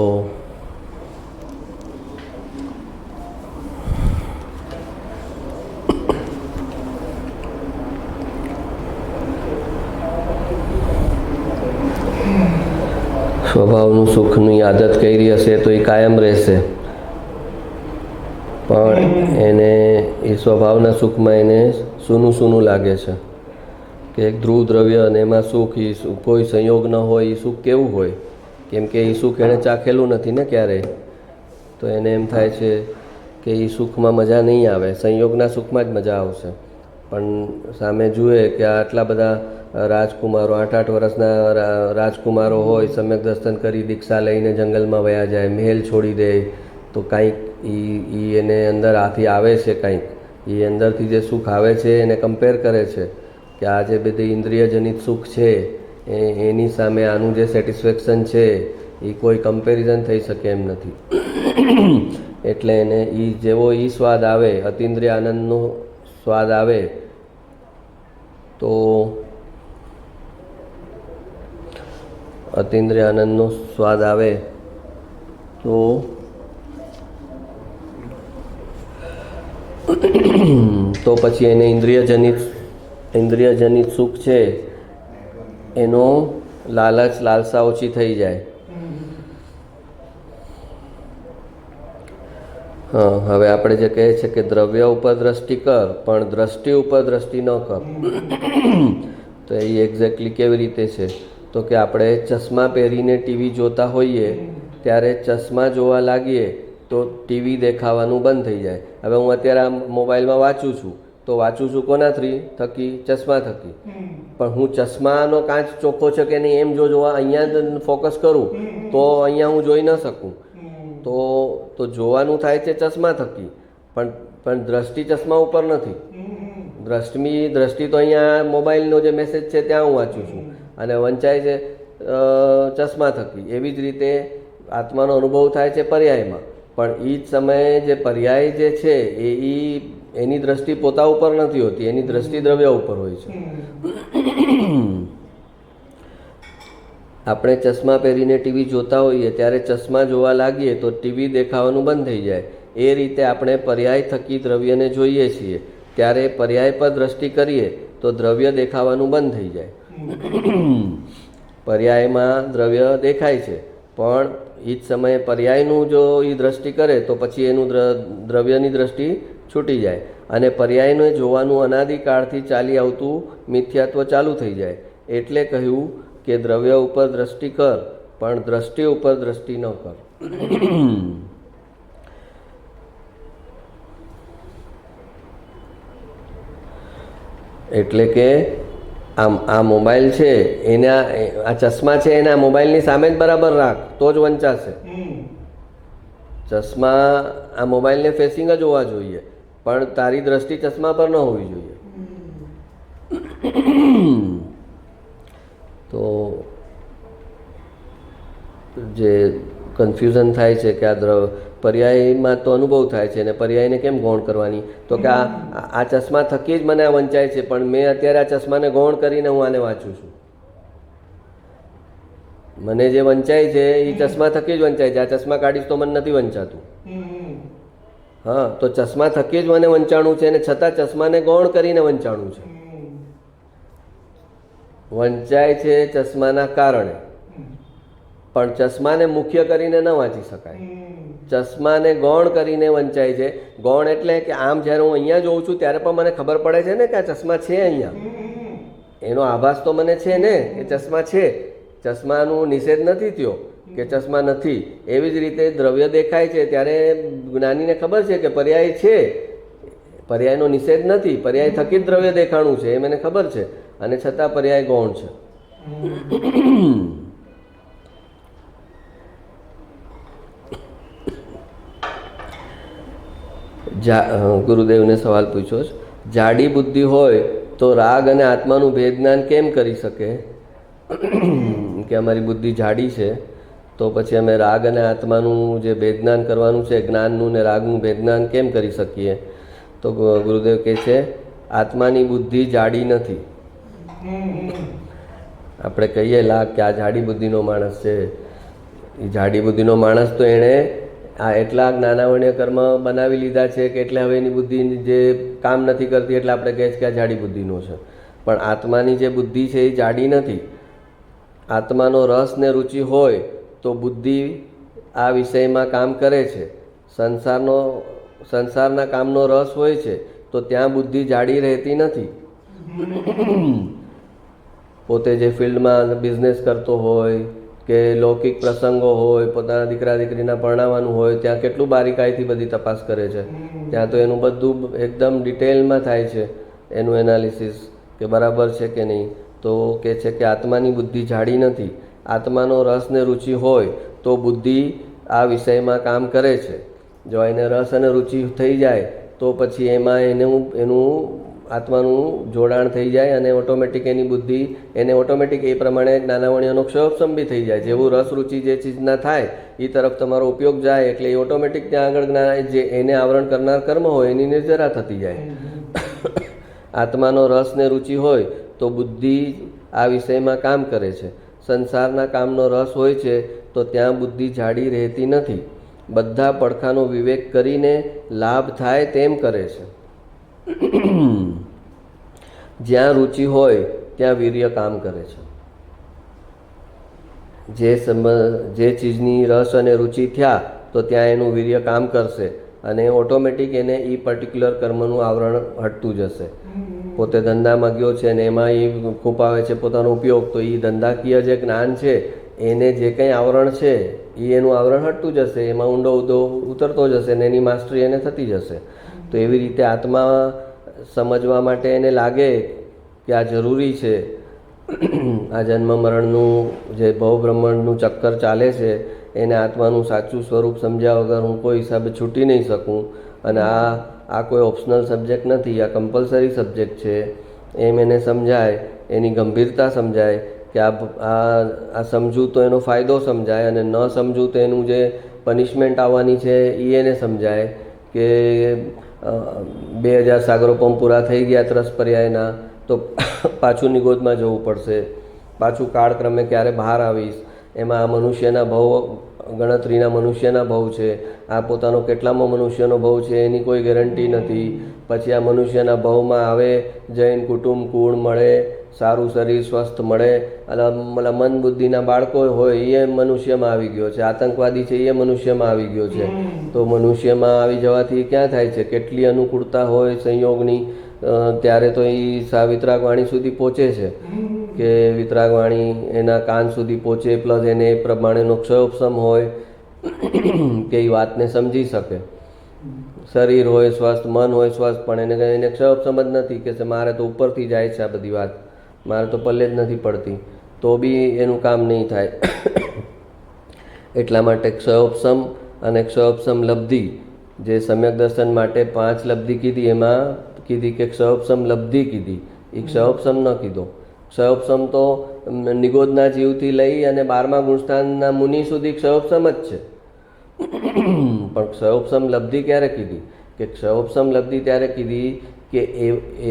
સ્વભાવનું સુખની આદત કરી હશે તો એ કાયમ રહેશે, પણ એને એ સ્વભાવના સુખમાં એને સૂનું લાગે છે કે એક ધ્રુવ દ્રવ્ય અને એમાં સુખ, એ કોઈ સંયોગ ન હોય એ સુખ કેવું હોય? કેમ કે એ સુખ એણે ચાખેલું નથી ને ક્યારેય. તો એને એમ થાય છે કે એ સુખમાં મજા નહીં આવે, સંયોગના સુખમાં જ મજા આવશે. પણ સામે જુએ કે આટલા બધા રાજકુમારો, 8-8 વર્ષના રાજકુમારો હોય, સમ્યક દર્શન કરી દીક્ષા લઈને જંગલમાં વયા જાય, મહેલ છોડી દે, તો કાંઈક એને અંદર આથી આવે છે, કાંઈક એ અંદરથી જે સુખ આવે છે એને કમ્પેર કરે છે કે આ જે બધી ઇન્દ્રિયજનિત સુખ છે એની સામે આનું જે સેટિસ્ફેક્શન છે એ કોઈ કમ્પેરિઝન થઈ શકે એમ નથી. એટલે એને જેવો સ્વાદ આવે, અતિન્દ્રિય આનંદનો સ્વાદ આવે, તો અતિન્દ્રિય આનંદનો સ્વાદ આવે તો પછી એને ઇન્દ્રિયજનિત સુખ છે એનો લાલસા ઓછી થઈ જાય. હા, હવે આપણે જે કહે છે કે દ્રવ્ય ઉપર દ્રષ્ટિ કર પણ દ્રષ્ટિ ઉપર દ્રષ્ટિ ન કર, તો એ એક્ઝેક્ટલી કેવી રીતે છે? તો કે આપણે ચશ્મા પહેરીને ટીવી જોતા હોઈએ ત્યારે ચશ્મા જોવા લાગીએ તો ટીવી દેખાવાનું બંધ થઈ જાય. હવે હું અત્યારે આ મોબાઈલમાં વાંચું છું તો વાંચું છું કોના થકી? ચશ્મા થકી. પણ હું ચશ્માનો કાચ ચોખ્ખો છે કે નહીં એમ જો જોવા અહીંયા જ ફોકસ કરું તો અહીંયા હું જોઈ ન શકું. તો જોવાનું થાય છે ચશ્મા થકી, પણ દ્રષ્ટિ ચશ્મા ઉપર નથી. દ્રષ્ટિ તો અહીંયા મોબાઈલનો જે મેસેજ છે ત્યાં હું વાંચું છું અને વંચાય છે ચશ્મા થકી. એવી જ રીતે આત્માનો અનુભવ થાય છે પર્યાયમાં, પણ એ જ સમયે જે પર્યાય જે છે એની દ્રષ્ટિ પોતા ઉપર નથી હોતી, એની દ્રષ્ટિ દ્રવ્ય ઉપર હોય છે. આપણે ચશ્મા પહેરીને ટીવી જોતા હોઈએ ત્યારે ચશ્મા જોવા લાગીએ તો ટીવી દેખાવાનું બંધ થઈ જાય. એ રીતે આપણે પર્યાય થકી દ્રવ્યને જોઈએ છીએ, ત્યારે પર્યાય પર દ્રષ્ટિ કરીએ તો દ્રવ્ય દેખાવાનું બંધ થઈ જાય. પર્યાયમાં દ્રવ્ય દેખાય છે, પણ એ જ સમયે પર્યાયનું જો એ દ્રષ્ટિ કરે તો પછી એનું દ્રવ્યની દ્રષ્ટિ છૂટી જાય અને પર્યાયને જોવાનું અનાદિકાળથી ચાલી આવતું મિથ્યાત્વ ચાલુ થઈ જાય. એટલે કહ્યું કે દ્રવ્ય ઉપર દ્રષ્ટિ કર પણ દ્રષ્ટિ ઉપર દ્રષ્ટિ ન કર. એટલે કે આ મોબાઈલ છે એના આ ચશ્મા છે એના મોબાઈલની સામે જ બરાબર રાખ તો જ વંચાશે. ચશ્મા આ મોબાઈલને ફેસિંગ જ હોવા જોઈએ, પણ તારી દ્રષ્ટિ ચશ્મા પર ન હોવી જોઈએ. તો જે કન્ફ્યુઝન થાય છે કે આ પર્યાયમાં તો અનુભવ થાય છે ને પર્યાયને કેમ ગૌણ કરવાની? તો કે આ ચશ્મા થકી જ મને આ વંચાય છે, પણ મેં અત્યારે આ ચશ્માને ગૌણ કરીને હું આને વાંચું છું. મને જે વંચાય છે એ ચશ્મા થકી જ વંચાય છે. આ ચશ્મા કાઢીશ તો મને નથી વંચાતું. હા, તો ચશ્મા થકી જ મને વંચાણું છે અને છતાં ચશ્માને ગૌણ કરીને વંચાણું છે. વંચાય છે ચશ્માના કારણે, પણ ચશ્માને મુખ્ય કરીને ન વાંચી શકાય. ચશ્માને ગૌણ કરીને વંચાય છે. ગૌણ એટલે કે આમ જ્યારે હું અહીંયા જોઉં છું ત્યારે પણ મને ખબર પડે છે ને કે આ ચશ્મા છે અહીંયા, એનો આભાસ તો મને છે ને કે ચશ્મા છે. ચશ્માનું નિષેધ નથી થયો કે ચશ્મા નથી. એવી જ રીતે દ્રવ્ય દેખાય છે ત્યારે જ્ઞાનીને ખબર છે કે પર્યાય છે, પર્યાયનો નિષેધ નથી, પર્યાય થકી જ દ્રવ્ય દેખાણું છે એ મને ખબર છે, અને છતાં પર્યાય ગૌણ છે. ગુરુદેવને સવાલ પૂછ્યો છે, જાડી બુદ્ધિ હોય તો રાગ અને આત્માનું ભેદ જ્ઞાન કેમ કરી શકે? કે અમારી બુદ્ધિ જાડી છે તો પછી અમે રાગ અને આત્માનું જે ભેદ જ્ઞાન કરવાનું છે, જ્ઞાનનું ને રાગનું ભેદ જ્ઞાન કેમ કરી શકીએ? તો ગુરુદેવ કહે છે આત્માની બુદ્ધિ જાડી નથી. આપણે કહીએ લાગ કે આ જાડી બુદ્ધિનો માણસ છે, એ જાડી બુદ્ધિનો માણસ તો એણે આ એટલા જ્ઞાનાવર્ણ્ય કર્મ બનાવી લીધા છે કે એટલે હવે એની બુદ્ધિ જે કામ નથી કરતી એટલે આપણે કહીએ કે આ જાડી બુદ્ધિનો છે. પણ આત્માની જે બુદ્ધિ છે એ જાડી નથી. આત્માનો રસ ને રુચિ હોય તો બુદ્ધિ આ વિષયમાં કામ કરે છે. સંસારના કામનો રસ હોય છે તો ત્યાં બુદ્ધિ જાડી રહેતી નથી. પોતે જે ફિલ્ડમાં બિઝનેસ કરતો હોય કે લૌકિક પ્રસંગો હોય, પોતાના દીકરા દીકરીના પરણાવવાનું હોય, ત્યાં કેટલું બારીકાઈથી બધી તપાસ કરે છે. ત્યાં તો એનું બધું એકદમ ડિટેલમાં થાય છે એનું એનાલિસિસ કે બરાબર છે કે નહીં. તો કહે છે કે આત્માની બુદ્ધિ જાડી નથી. આત્માનો રસ ને રુચિ હોય તો બુદ્ધિ આ વિષયમાં કામ કરે છે. જો એને રસ અને રુચિ થઈ જાય તો પછી એમાં એનું આત્માનું જોડાણ થઈ જાય અને ઓટોમેટિક એની બુદ્ધિ એને ઓટોમેટિક એ પ્રમાણે જ્ઞાનાવર્ણ્યનો ક્ષયોપશમ બી થઈ જાય. જેવું રસ રુચિ જે ચીજના થાય એ તરફ તમારો ઉપયોગ જાય એટલે એ ઓટોમેટિક ત્યાં આગળ જે એને આવરણ કરનાર કર્મ હોય એની નિર્જરા થતી જાય. આત્માનો રસ ને રુચિ હોય તો બુદ્ધિ આ વિષયમાં કામ કરે છે. સંસારના કામનો રસ હોય છે તો ત્યાં બુદ્ધિ જાડી રહેતી નથી. બધા પડખાનો વિવેક કરીને લાભ થાય તેમ કરે છે. જ્યાં રુચિ હોય ત્યાં વીર્ય કામ કરે છે. જે ચીજની રસ અને રુચિ થયા તો ત્યાં એનું વીર્ય કામ કરશે. અને ઓટોમેટિક એને એ પર્ટિક્યુલર કર્મનું આવરણ હટતું જશે. પોતે ધંધામાં ગયો છે અને એમાં એ ખૂપાવે છે પોતાનો ઉપયોગ, તો એ ધંધાકીય જે જ્ઞાન છે એને જે કંઈ આવરણ છે એ એનું આવરણ હટતું જશે, એમાં ઊંડો ઉતરતો જશે ને એની માસ્ટરી એને થતી જશે. તો એવી રીતે આત્મા સમજવા માટે એને લાગે કે આ જરૂરી છે, આ જન્મ મરણનું જે ભવબ્રહ્માંડનું ચક્કર ચાલે છે એને આત્માનું સાચું સ્વરૂપ સમજ્યા વગર હું કોઈ હિસાબે છૂટી નહીં શકું, અને આ કોઈ ઓપ્શનલ સબ્જેક્ટ નથી, આ કમ્પલસરી સબ્જેક્ટ છે એમ એને સમજાય, એની ગંભીરતા સમજાય કે આ સમજવું તો એનો ફાયદો સમજાય, અને ન સમજવું તો એનું જે પનિશમેન્ટ આવવાની છે એ એને સમજાય કે 2000 સાગરોપમ પૂરા થઈ ગયા ત્રસ પર્યાયના, તો પાછું નિગોદમાં જવું પડશે, પાછું કાળક્રમે ક્યારે બહાર આવીશ, એમાં આ મનુષ્યના ભવ ગણતરીના મનુષ્યના ભવ છે, આ પોતાનો કેટલામો મનુષ્યનો ભવ છે એની કોઈ ગેરંટી નથી. પછી આ મનુષ્યના ભવમાં આવે, જૈન કુટુંબ કુળ મળે, સારું શરીર સ્વસ્થ મળે, અને મન બુદ્ધિના બાળકો હોય એ મનુષ્યમાં આવી ગયો છે, આતંકવાદી છે એ મનુષ્યમાં આવી ગયો છે. તો મનુષ્યમાં આવી જવાથી ક્યાં થાય છે, કેટલી અનુકૂળતા હોય સંયોગની, ત્યારે તો એ વિતરાગ વાણી સુધી પહોંચે છે કે વિતરાગ વાણી એના કાન સુધી પહોંચે, પ્લસ એને એ પ્રમાણેનો ક્ષયોપશમ હોય કે એ વાતને સમજી શકે. શરીર હોય સ્વસ્થ, મન હોય સ્વસ્થ, પણ એને ક્ષયોપશમ જ નથી કે મારે તો ઉપરથી જાય છે આ બધી વાત, મારે તો પલ્લે જ નથી પડતી, તો બી એનું કામ નહીં થાય. એટલા માટે ક્ષયોપશમ અને ક્ષયોપશમ લબ્ધિ, જે સમ્યક દર્શન માટે 5 લબ્ધિ કીધી, એમાં કીધી કે ક્ષયોપશમ લબ્ધિ કીધી, એ ક્ષયોપશમ ન કીધો. ક્ષયોપશમ તો નિગોદના જીવથી લઈ અને 12મા ગુણસ્થાનના મુનિ સુધી ક્ષયોપશમ જ છે. પણ ક્ષયોપશમ લબ્ધિ ક્યારે કીધી? કે ક્ષયોપશમ લબ્ધિ ત્યારે કીધી કે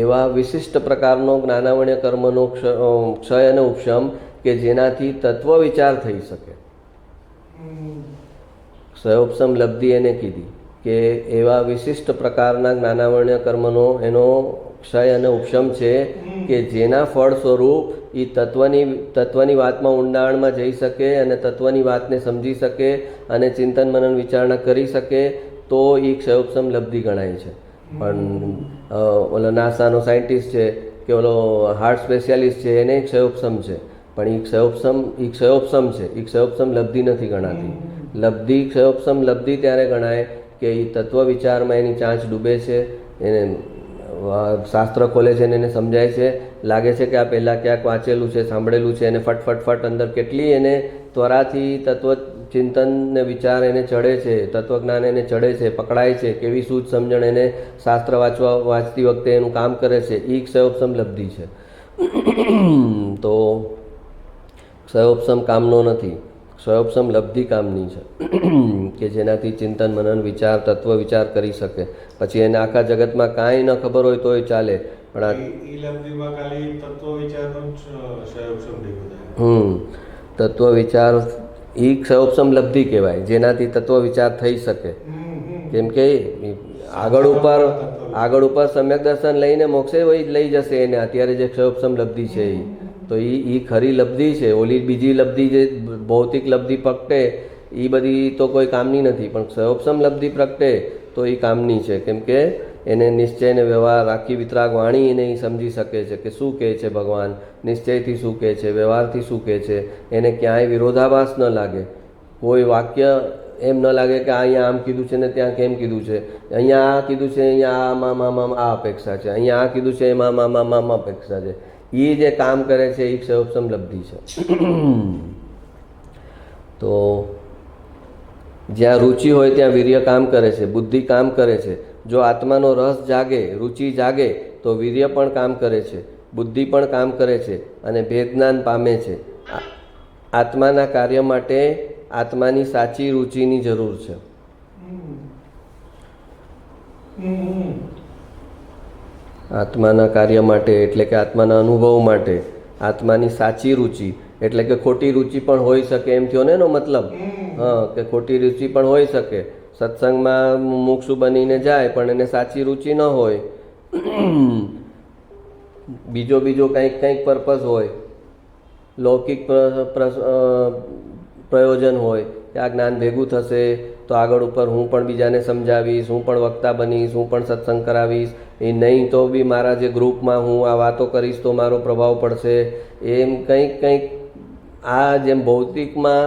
એવા વિશિષ્ટ પ્રકારનો જ્ઞાનાવર્ણ્ય કર્મનો ક્ષય અને ઉપશમ કે જેનાથી તત્વ વિચાર થઈ શકે. ક્ષયોપશમ લબ્ધિ એને કીધી કે એવા વિશિષ્ટ પ્રકારના જ્ઞાનાવર્ણ્ય કર્મનો એનો ક્ષય અને ઉપશમ છે કે જેના ફળ સ્વરૂપ એ તત્વની વાતમાં ઊંડાણમાં જઈ શકે અને તત્વની વાતને સમજી શકે અને ચિંતન મનન વિચારણા કરી શકે, તો એ ક્ષયોપશમ લબ્ધિ ગણાય છે. પણ ઓલો નાસાનો સાયન્ટિસ્ટ છે કે ઓલો હાર્ટ સ્પેશિયાલિસ્ટ છે એને ક્ષયોપશમ છે, પણ એ ક્ષયોપશમ છે, એ ક્ષયોપશમ લબ્ધિ નથી ગણાતી. ક્ષયોપશમ લબ્ધિ ત્યારે ગણાય કે એ તત્વ વિચારમાં એની ચાંચ ડૂબે છે, એને શાસ્ત્ર ખોલે છે અને એને સમજાય છે, લાગે છે કે આ પહેલાં ક્યાંક વાંચેલું છે, સાંભળેલું છે, એને ફટ અંદર કેટલી એને ત્વરાથી તત્વ ચિંતન ને વિચાર એને ચડે છે, તત્વજ્ઞાન એને ચડે છે, પકડાય છે, કેવી સૂઝ સમજણ એને શાસ્ત્ર વાંચતી વખતે એનું કામ કરે છે, એ ક્ષયોપશમ લબ્ધિ છે. તો ક્ષયોપશમ કામનો નથી, ક્ષયોપશમ લબ્ધિ કામની છે કે જેનાથી ચિંતન મનન વિચાર તત્વ વિચાર કરી શકે. પછી એને આખા જગતમાં કાંઈ ન ખબર હોય તોય ચાલે, પણ આ તત્વ વિચાર એ ક્ષયોપશમ લબ્ધિ કહેવાય, જેનાથી તત્વ વિચાર થઈ શકે. કેમ કે આગળ ઉપર સમ્યક દર્શન લઈને મોક્ષે લઈ જશે એને, અત્યારે જે ક્ષયોપશમ લબ્ધિ છે એ તો એ ખરી લબ્ધિ છે. ઓલી બીજી લબ્ધિ જે ભૌતિક લબ્ધિ પ્રગટે એ બધી તો કોઈ કામની નથી, પણ ક્ષયોપશમ લબ્ધિ પ્રગટે તો એ કામની છે. કેમ કે એને નિશ્ચય ને વ્યવહાર, આખી વિતરાગ વાણી એને સમજી શકે છે કે શું કહે છે ભગવાન, નિશ્ચયથી શું કહે છે, વ્યવહારથી શું કહે છે, એને ક્યાંય વિરોધાભાસ ન લાગે, કોઈ વાક્ય એમ ન લાગે કે અહીંયા આમ કીધું છે ને ત્યાં કેમ કીધું છે, અહીંયા આ કીધું છે, અહીંયા આમાં આ અપેક્ષા છે, અહીંયા આ કીધું છે એમાં આમાં અપેક્ષા છે. એ જે કામ કરે છે એ ક્ષયોપશમ લબ્ધિ છે. તો જ્યાં રુચિ હોય ત્યાં વીર્ય કામ કરે છે, બુદ્ધિ કામ કરે છે. જો આત્માનો રસ જાગે, રુચિ જાગે તો વીર્ય પણ કામ કરે છે, બુદ્ધિ પણ કામ કરે છે અને ભેદજ્ઞાન પામે છે. આત્માના કાર્ય માટે આત્માની સાચી રુચિની જરૂર છે. આત્માના કાર્ય માટે એટલે કે આત્માના અનુભવ માટે આત્માની સાચી રુચિ, એટલે કે ખોટી રુચિ પણ હોઈ શકે એમ થયો ને એનો મતલબ. કે ખોટી રુચિ પણ હોઈ શકે, સત્સંગમાં મુક્ષુ બનીને જાય પણ એને સાચી રુચિ ન હોય, બીજો કંઈક પર્પઝ હોય, લૌકિક પ્રયોજન હોય કે આ જ્ઞાન ભેગું થશે તો આગળ ઉપર હું પણ બીજાને સમજાવીશ, હું પણ વક્તા બનીશ, હું પણ સત્સંગ કરાવીશ, એ નહીં તો બી મારા જે ગ્રુપમાં હું આ વાતો કરીશ તો મારો પ્રભાવ પડશે, એમ કંઈક આ જેમ ભૌતિકમાં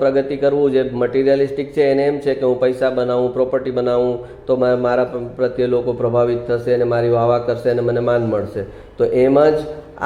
પ્રગતિ કરવું જે મટીરિયલિસ્ટિક છે એને એમ છે કે હું પૈસા બનાવું, પ્રોપર્ટી બનાવું તો મારા પ્રત્યે લોકો પ્રભાવિત થશે અને મારી વાવા કરશે અને મને માન મળશે. તો એમ જ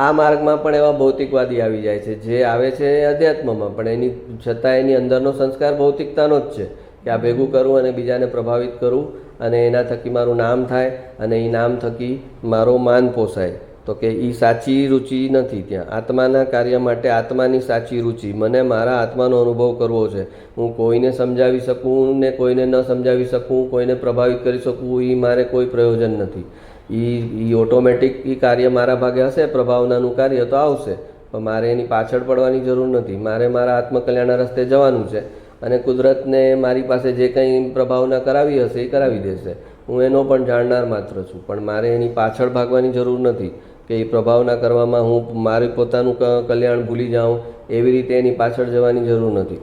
આ માર્ગમાં પણ એવા ભૌતિકવાદી આવી જાય છે. જે આવે છે અધ્યાત્મમાં પણ એની છતાં એની અંદરનો સંસ્કાર ભૌતિકતાનો જ છે કે આ ભેગું કરું અને બીજાને પ્રભાવિત કરું અને એના થકી મારું નામ થાય અને એ નામ થકી મારો માન પોસાય. તો કે એ સાચી રુચિ નથી. ત્યાં આત્માના કાર્ય માટે આત્માની સાચી રુચિ, મને મારા આત્માનો અનુભવ કરવો છે. હું કોઈને સમજાવી શકું ને કોઈને ન સમજાવી શકું, કોઈને પ્રભાવિત કરી શકું, એ મારે કોઈ પ્રયોજન નથી. એ ઓટોમેટિક એ કાર્ય મારા ભાગે હશે, પ્રભાવનાનું કાર્ય તો આવશે, પણ મારે એની પાછળ પડવાની જરૂર નથી. મારે મારા આત્મકલ્યાણના રસ્તે જવાનું છે અને કુદરતને મારી પાસે જે કંઈ પ્રભાવના કરાવી હશે એ કરાવી દેશે. હું એનો પણ જાણનાર માત્ર છું, પણ મારે એની પાછળ ભાગવાની જરૂર નથી કે એ પ્રભાવના કરવામાં હું મારી પોતાનું કલ્યાણ ભૂલી જાઉં, એવી રીતે એની પાછળ જવાની જરૂર નથી.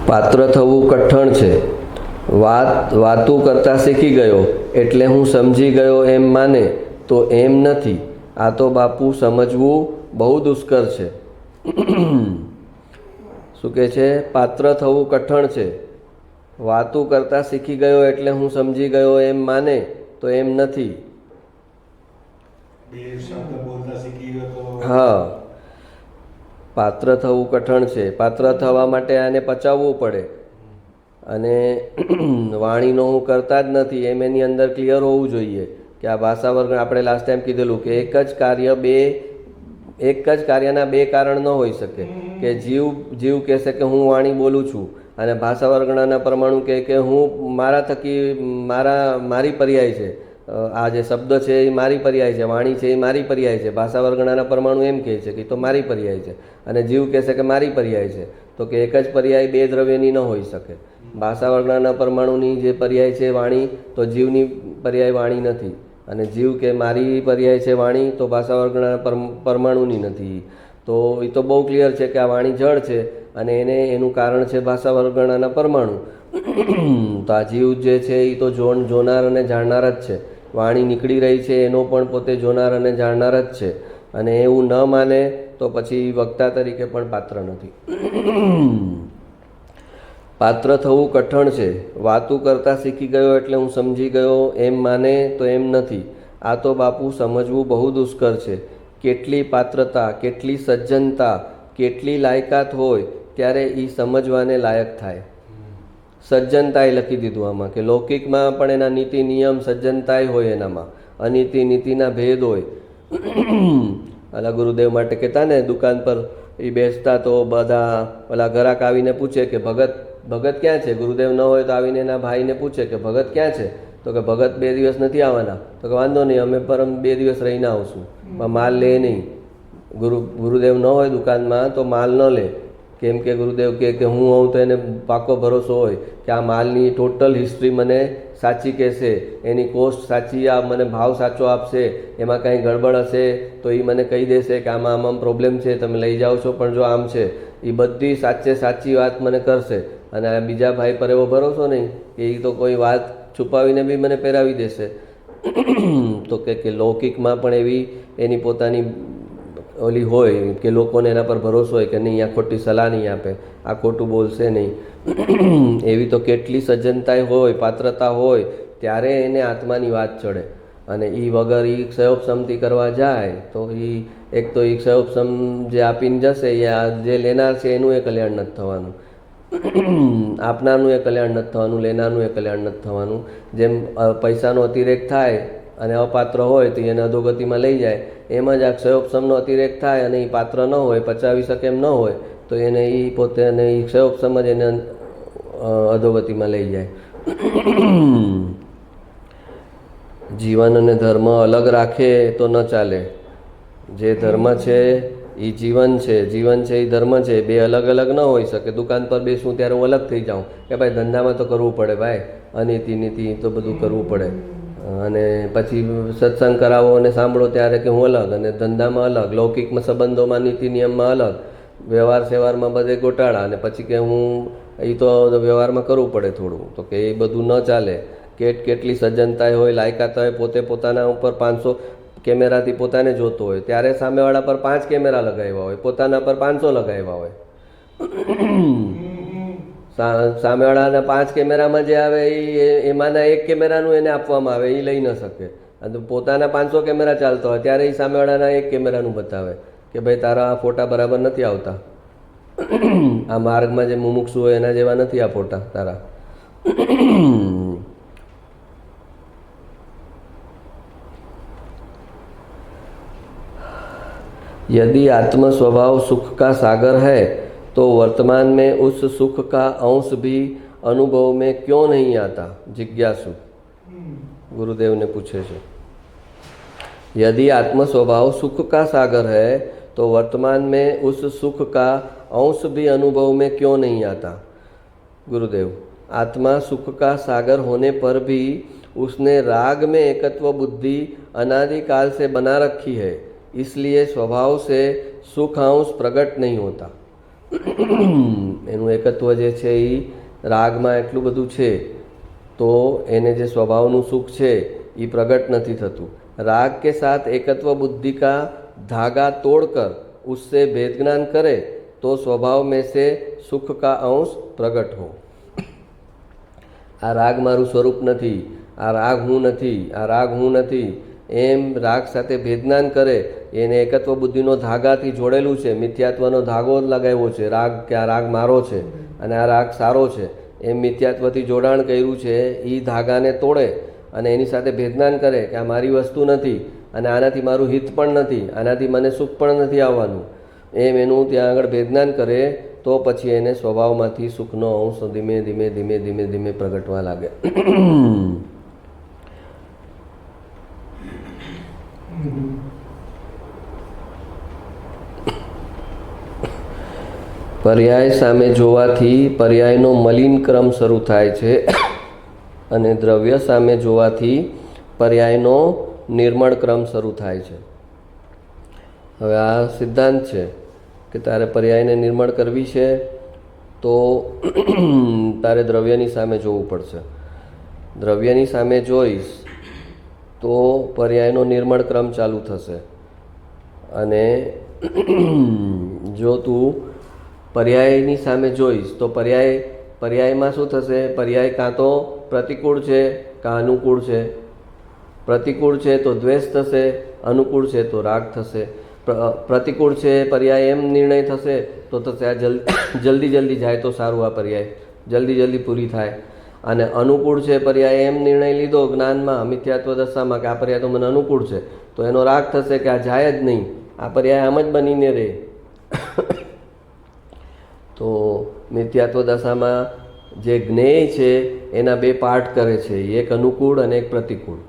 પાત્ર થવું કઠણ છે. વાતું કરતાં શીખી ગયો એટલે હું સમજી ગયો એમ માને તો એમ નથી. આ તો બાપુ સમજવું બહુ દુષ્કર છે. શું કહે છે? પાત્ર થવું કઠણ છે. વાતું કરતાં શીખી ગયો એટલે હું સમજી ગયો એમ માને તો એમ નથી. હા, પાત્ર થવું કઠણ છે. પાત્ર થવા માટે આને પચાવવું પડે અને વાણીનો હું કરતા જ નથી એમ એની અંદર ક્લિયર હોવું જોઈએ કે આ ભાષા વર્ગ આપણે લાસ્ટ ટાઈમ કીધેલું કે એક જ કાર્યના બે કારણ ન હોઈ શકે. કે જીવ કહેશે કે હું વાણી બોલું છું અને ભાષા વર્ગણાના પરમાણુ કહે કે હું મારા થકી મારી પર્યાય છે. આ જે શબ્દ છે એ મારી પર્યાય છે, વાણી છે એ મારી પર્યાય છે. ભાષા વર્ગણાના પરમાણુ એમ કહે છે કે તો મારી પર્યાય છે અને જીવ કહેશે કે મારી પર્યાય છે. તો કે એક જ પર્યાય બે દ્રવ્યની ન હોઈ શકે. ભાષા વર્ગણાના પરમાણુની જે પર્યાય છે વાણી, તો જીવની પર્યાય વાણી નથી. અને જીવ કે મારી પર્યાય છે વાણી, તો ભાષા વર્ગના પરમાણુની નથી. તો એ તો બહુ ક્લિયર છે કે આ વાણી જળ છે અને એનું કારણ છે ભાષા વર્ગણાના પરમાણુ. તો આ જીવ જે છે એ તો જોનાર અને જાણનાર જ છે. વાણી નીકળી રહી છે એનો પણ પોતે જોનાર અને જાણનાર જ છે. અને એવું ન માને તો પછી વક્તા તરીકે પણ પાત્ર નથી. પાત્ર થવું કઠણ છે. વાતું કરતાં શીખી ગયો એટલે હું સમજી ગયો એમ માને તો એમ નથી. આ તો બાપુ સમજવું બહુ દુષ્કર છે. કેટલી પાત્રતા, કેટલી સજ્જનતા, કેટલી લાયકાત હોય ત્યારે એ સમજવાને લાયક થાય. સજ્જનતાએ લખી દીધું આમાં કે લૌકિકમાં પણ એના નીતિ નિયમ સજ્જનતાય હોય, એનામાં અનીતિ નીતિના ભેદ હોય. અલા ગુરુદેવ માટે કહેતા ને દુકાન પર એ બેસતા તો બધા ઓલા ગ્રાહક આવીને પૂછે કે ભગત ક્યાં છે? ગુરુદેવ ન હોય તો આવીને એના ભાઈને પૂછે કે ભગત ક્યાં છે? તો કે ભગત 2 દિવસ નથી આવવાના. તો કે વાંધો નહીં, અમે પરમ 2 દિવસ રહીને આવશું, પણ માલ લે નહીં. ગુરુદેવ ન હોય દુકાનમાં તો માલ ન લે. કેમ કે ગુરુદેવ કે હું હોઉં તો એને પાકો ભરોસો હોય કે આ માલની ટોટલ હિસ્ટ્રી મને સાચી કહેશે, એની કોસ્ટ સાચી, આ મને ભાવ સાચો આપશે. એમાં કાંઈ ગડબડ હશે તો એ મને કહી દેશે કે આમાં પ્રોબ્લેમ છે, તમે લઈ જાઓ છો, પણ જો આમ છે, એ બધી સાચી વાત મને કરશે. અને આ બીજા ભાઈ પર એવો ભરોસો નહીં કે એ તો કોઈ વાત છુપાવીને બી મને પહેરાવી દેશે. તો કે લૌકિકમાં પણ એવી એની પોતાની ઓલી હોય કે લોકોને એના પર ભરોસો હોય કે નહીં, આ ખોટી સલાહ નહીં આપે, આ ખોટું બોલશે નહીં. એવી તો કેટલી સજ્જનતા હોય, પાત્રતા હોય, ત્યારે એને આત્માની વાત ચડે. અને એ વગર એ ક્ષયોપસમતિ કરવા જાય તો એક તો એ ક્ષયોપસમ જે આપીને જશે, જે લેનાર છે એનું એ કલ્યાણ નથી થવાનું, આપનારનું એ કલ્યાણ નથી થવાનું, લેનારનું એ કલ્યાણ નથી થવાનું. જેમ પૈસાનો અતિરેક થાય અને અપાત્ર હોય તો એને અધોગતિમાં લઈ જાય, એમ જ આ ક્ષયોપસમનો અતિરેક થાય અને એ પાત્ર ન હોય, પચાવી શકે એમ ન હોય, તો એને એ પોતે એ ક્ષયોપસમ જ એને અધોગતિમાં લઈ જાય. જીવન અને ધર્મ અલગ રાખે તો ન ચાલે. જે ધર્મ છે એ જીવન છે, જીવન છે એ ધર્મ છે, બે અલગ અલગ ન હોઈ શકે. દુકાન પર બેસું ત્યારે હું અલગ થઈ જાઉં કે ભાઈ ધંધામાં તો કરવું પડે ભાઈ, અનીતિ નીતિ તો બધું કરવું પડે, અને પછી સત્સંગ કરાવો અને સાંભળો ત્યારે કે હું અલગ, અને ધંધામાં અલગ, લૌકિકમાં સંબંધોમાં નીતિ નિયમમાં અલગ, વ્યવહાર સેવારમાં બધે ગોટાળા, અને પછી કે હું એ તો વ્યવહારમાં કરવું પડે થોડું, તો કે એ બધું ન ચાલે. કેટલી સજ્જનતા હોય, લાયકાત હોય, પોતે પોતાના ઉપર 500 કેમેરાથી પોતાને જોતો હોય, ત્યારે સામેવાળા પર 5 કેમેરા લગાવ્યા હોય, પોતાના પર 500 લગાવ્યા હોય. સામેવાળાના 5 કેમેરામાં જે આવે એ એમાંના 1 કેમેરાનું એને આપવામાં આવે, એ લઈ ન શકે. અને પોતાના 500 કેમેરા ચાલતો હોય ત્યારે એ સામેવાળાના 1 કેમેરાનું બતાવે કે ભાઈ તારા આ ફોટા બરાબર નથી આવતા, આ માર્ગમાં જે મુમુક્ષુ હોય એના જેવા નથી આ ફોટા તારા. यदि आत्म स्वभाव सुख का सागर है तो वर्तमान में उस सुख का अंश भी अनुभव में क्यों नहीं आता? जिज्ञासु गुरुदेव ने पूछे છે. यदि आत्म स्वभाव सुख का सागर है तो वर्तमान में उस सुख का अंश भी अनुभव में क्यों नहीं आता? गुरुदेव, आत्मा सुख का सागर होने पर भी उसने राग में एकत्व बुद्धि अनादिकाल से बना रखी है, इसलिए स्वभाव से सुख अंश प्रगट नहीं होता. એનું એકત્વ જે છે એ રાગમાં એટલું બધું છે તો એને જે સ્વભાવનું સુખ છે એ પ્રગટ નથી થતું. राग के साथ एकत्व बुद्धि का धागा तोड़कर उससे भेद ज्ञान करे तो स्वभाव में से सुख का अंश प्रगट हो. આ રાગ મારું સ્વરૂપ નથી, આ રાગ હું નથી, આ રાગ હું નથી એમ રાગ સાથે ભેદજ્ઞાન કરે, એને એકત્વ બુદ્ધિનો ધાગાથી જોડેલું છે, મિથ્યાત્વનો ધાગો લગાવ્યો છે રાગ, કે આ રાગ મારો છે અને આ રાગ સારો છે એમ મિથ્યાત્વથી જોડાણ કર્યું છે. એ ધાગાને તોડે અને એની સાથે ભેદજ્ઞાન કરે કે આ મારી વસ્તુ નથી અને આનાથી મારું હિત પણ નથી, આનાથી મને સુખ પણ નથી આવવાનું, એમ એનું ત્યાં આગળ ભેદજ્ઞાન કરે તો પછી એને સ્વભાવમાંથી સુખનો અંશ ધીમે ધીમે ધીમે ધીમે ધીમે પ્રગટવા લાગે. પર્યાય સામે જોવાથી પર્યાયનો મલિન ક્રમ શરૂ થાય છે અને દ્રવ્ય સામે જોવાથી પર્યાયનો નિર્મળ ક્રમ શરૂ થાય છે. હવે આ સિદ્ધાંત છે કે તારે પર્યાયને નિર્મળ કરવી છે તો તારે દ્રવ્યની સામે જોવું પડશે. દ્રવ્યની સામે જોઈશ તો પર્યાયનો નિર્મળ ક્રમ ચાલુ થશે. અને જો તું પર્યાયની સામે જોઈશ તો પર્યાયમાં શું થશે? પર્યાય કાં તો પ્રતિકૂળ છે કાં અનુકૂળ છે. પ્રતિકૂળ છે તો દ્વેષ થશે, અનુકૂળ છે તો રાગ થશે. પ્રતિકૂળ છે પર્યાય એમ નિર્ણય થશે તો થશે આ જલ્દી જાય તો સારું, આ પર્યાય જલ્દી પૂરી થાય. અને અનુકૂળ છે પર્યાય એમ નિર્ણય લીધો જ્ઞાનમાં, મિથ્યાત્વ દશામાં કે આ પર્યાય તો મને અનુકૂળ છે, તો એનો રાગ થશે કે આ જાય જ નહીં, આ પર્યાય આમ જ બનીને રહે. તો મિથ્યાત્વ દશામાં જે જ્ઞેય છે એના 2 પાર્ટ કરે છે, એક અનુકૂળ અને એક પ્રતિકૂળ.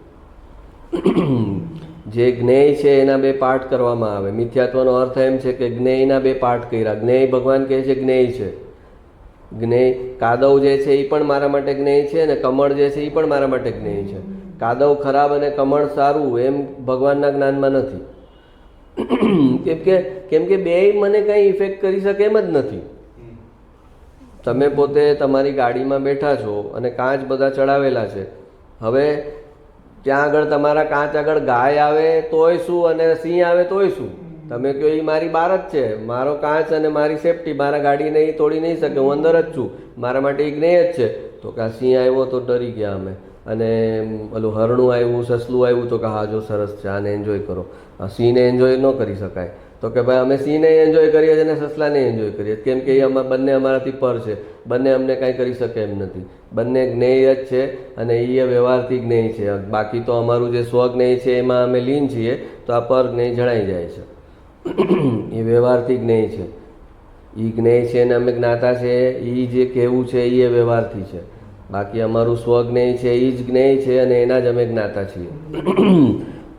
જે જ્ઞેય છે એના 2 પાર્ટ કરવામાં આવે. મિથ્યાત્વનો અર્થ એમ છે કે જ્ઞેયના 2 પાર્ટ કર્યા. જ્ઞેય ભગવાન કહે છે જ્ઞેય છે. જ્ઞેય કાદવ જે છે એ પણ મારા માટે જ્ઞેય છે અને કમળ જે છે એ પણ મારા માટે જ્ઞેય છે. કાદવ ખરાબ અને કમળ સારું એમ ભગવાનના જ્ઞાનમાં નથી. કેમ કે 2 મને કંઈ ઇફેક્ટ કરી શકે એમ જ નથી. તમે પોતે તમારી ગાડીમાં બેઠા છો અને કાચ બધા ચડાવેલા છે. હવે ત્યાં આગળ તમારા કાચ આગળ ગાય આવે તોય શું અને સિંહ આવે તોય શું? તમે કહો એ મારી બહાર જ છે, મારો કાચ અને મારી સેફટી, મારા ગાડીને એ તોડી નહીં શકે, હું અંદર જ છું, મારા માટે એ જ્ઞેય જ છે. તો કે આ સિંહ આવ્યો તો ડરી ગયા અમે, અને પેલું હરણું આવ્યું, સસલું આવ્યું તો કે હા જો સરસ છે, આને એન્જોય કરો. આ સિંહને એન્જોય ન કરી શકાય. તો કે ભાઈ અમે સિંહને એન્જોય કરીએ છીએ અને સસલાને એન્જોય કરીએ, કેમ કે એ બંને અમારાથી પર છે, બંને અમને કાંઈ કરી શકે એમ નથી. બંને જ્ઞેય જ છે અને એ વ્યવહારથી જ્ઞેય છે. બાકી તો અમારું જે સ્વજ્ઞેય છે એમાં અમે લીન છીએ, તો આ પર જ્ઞેય જણાઈ જાય છે. એ વ્યવહારથી જ્ઞેય છે. એ જ્ઞેય છે અને અમે જ્ઞાતા છે, એ જે કહેવું છે એ વ્યવહારથી છે. બાકી અમારું સ્વજ્ઞેય છે એ જ જ્ઞેય છે અને એના જ અમે જ્ઞાતા છીએ.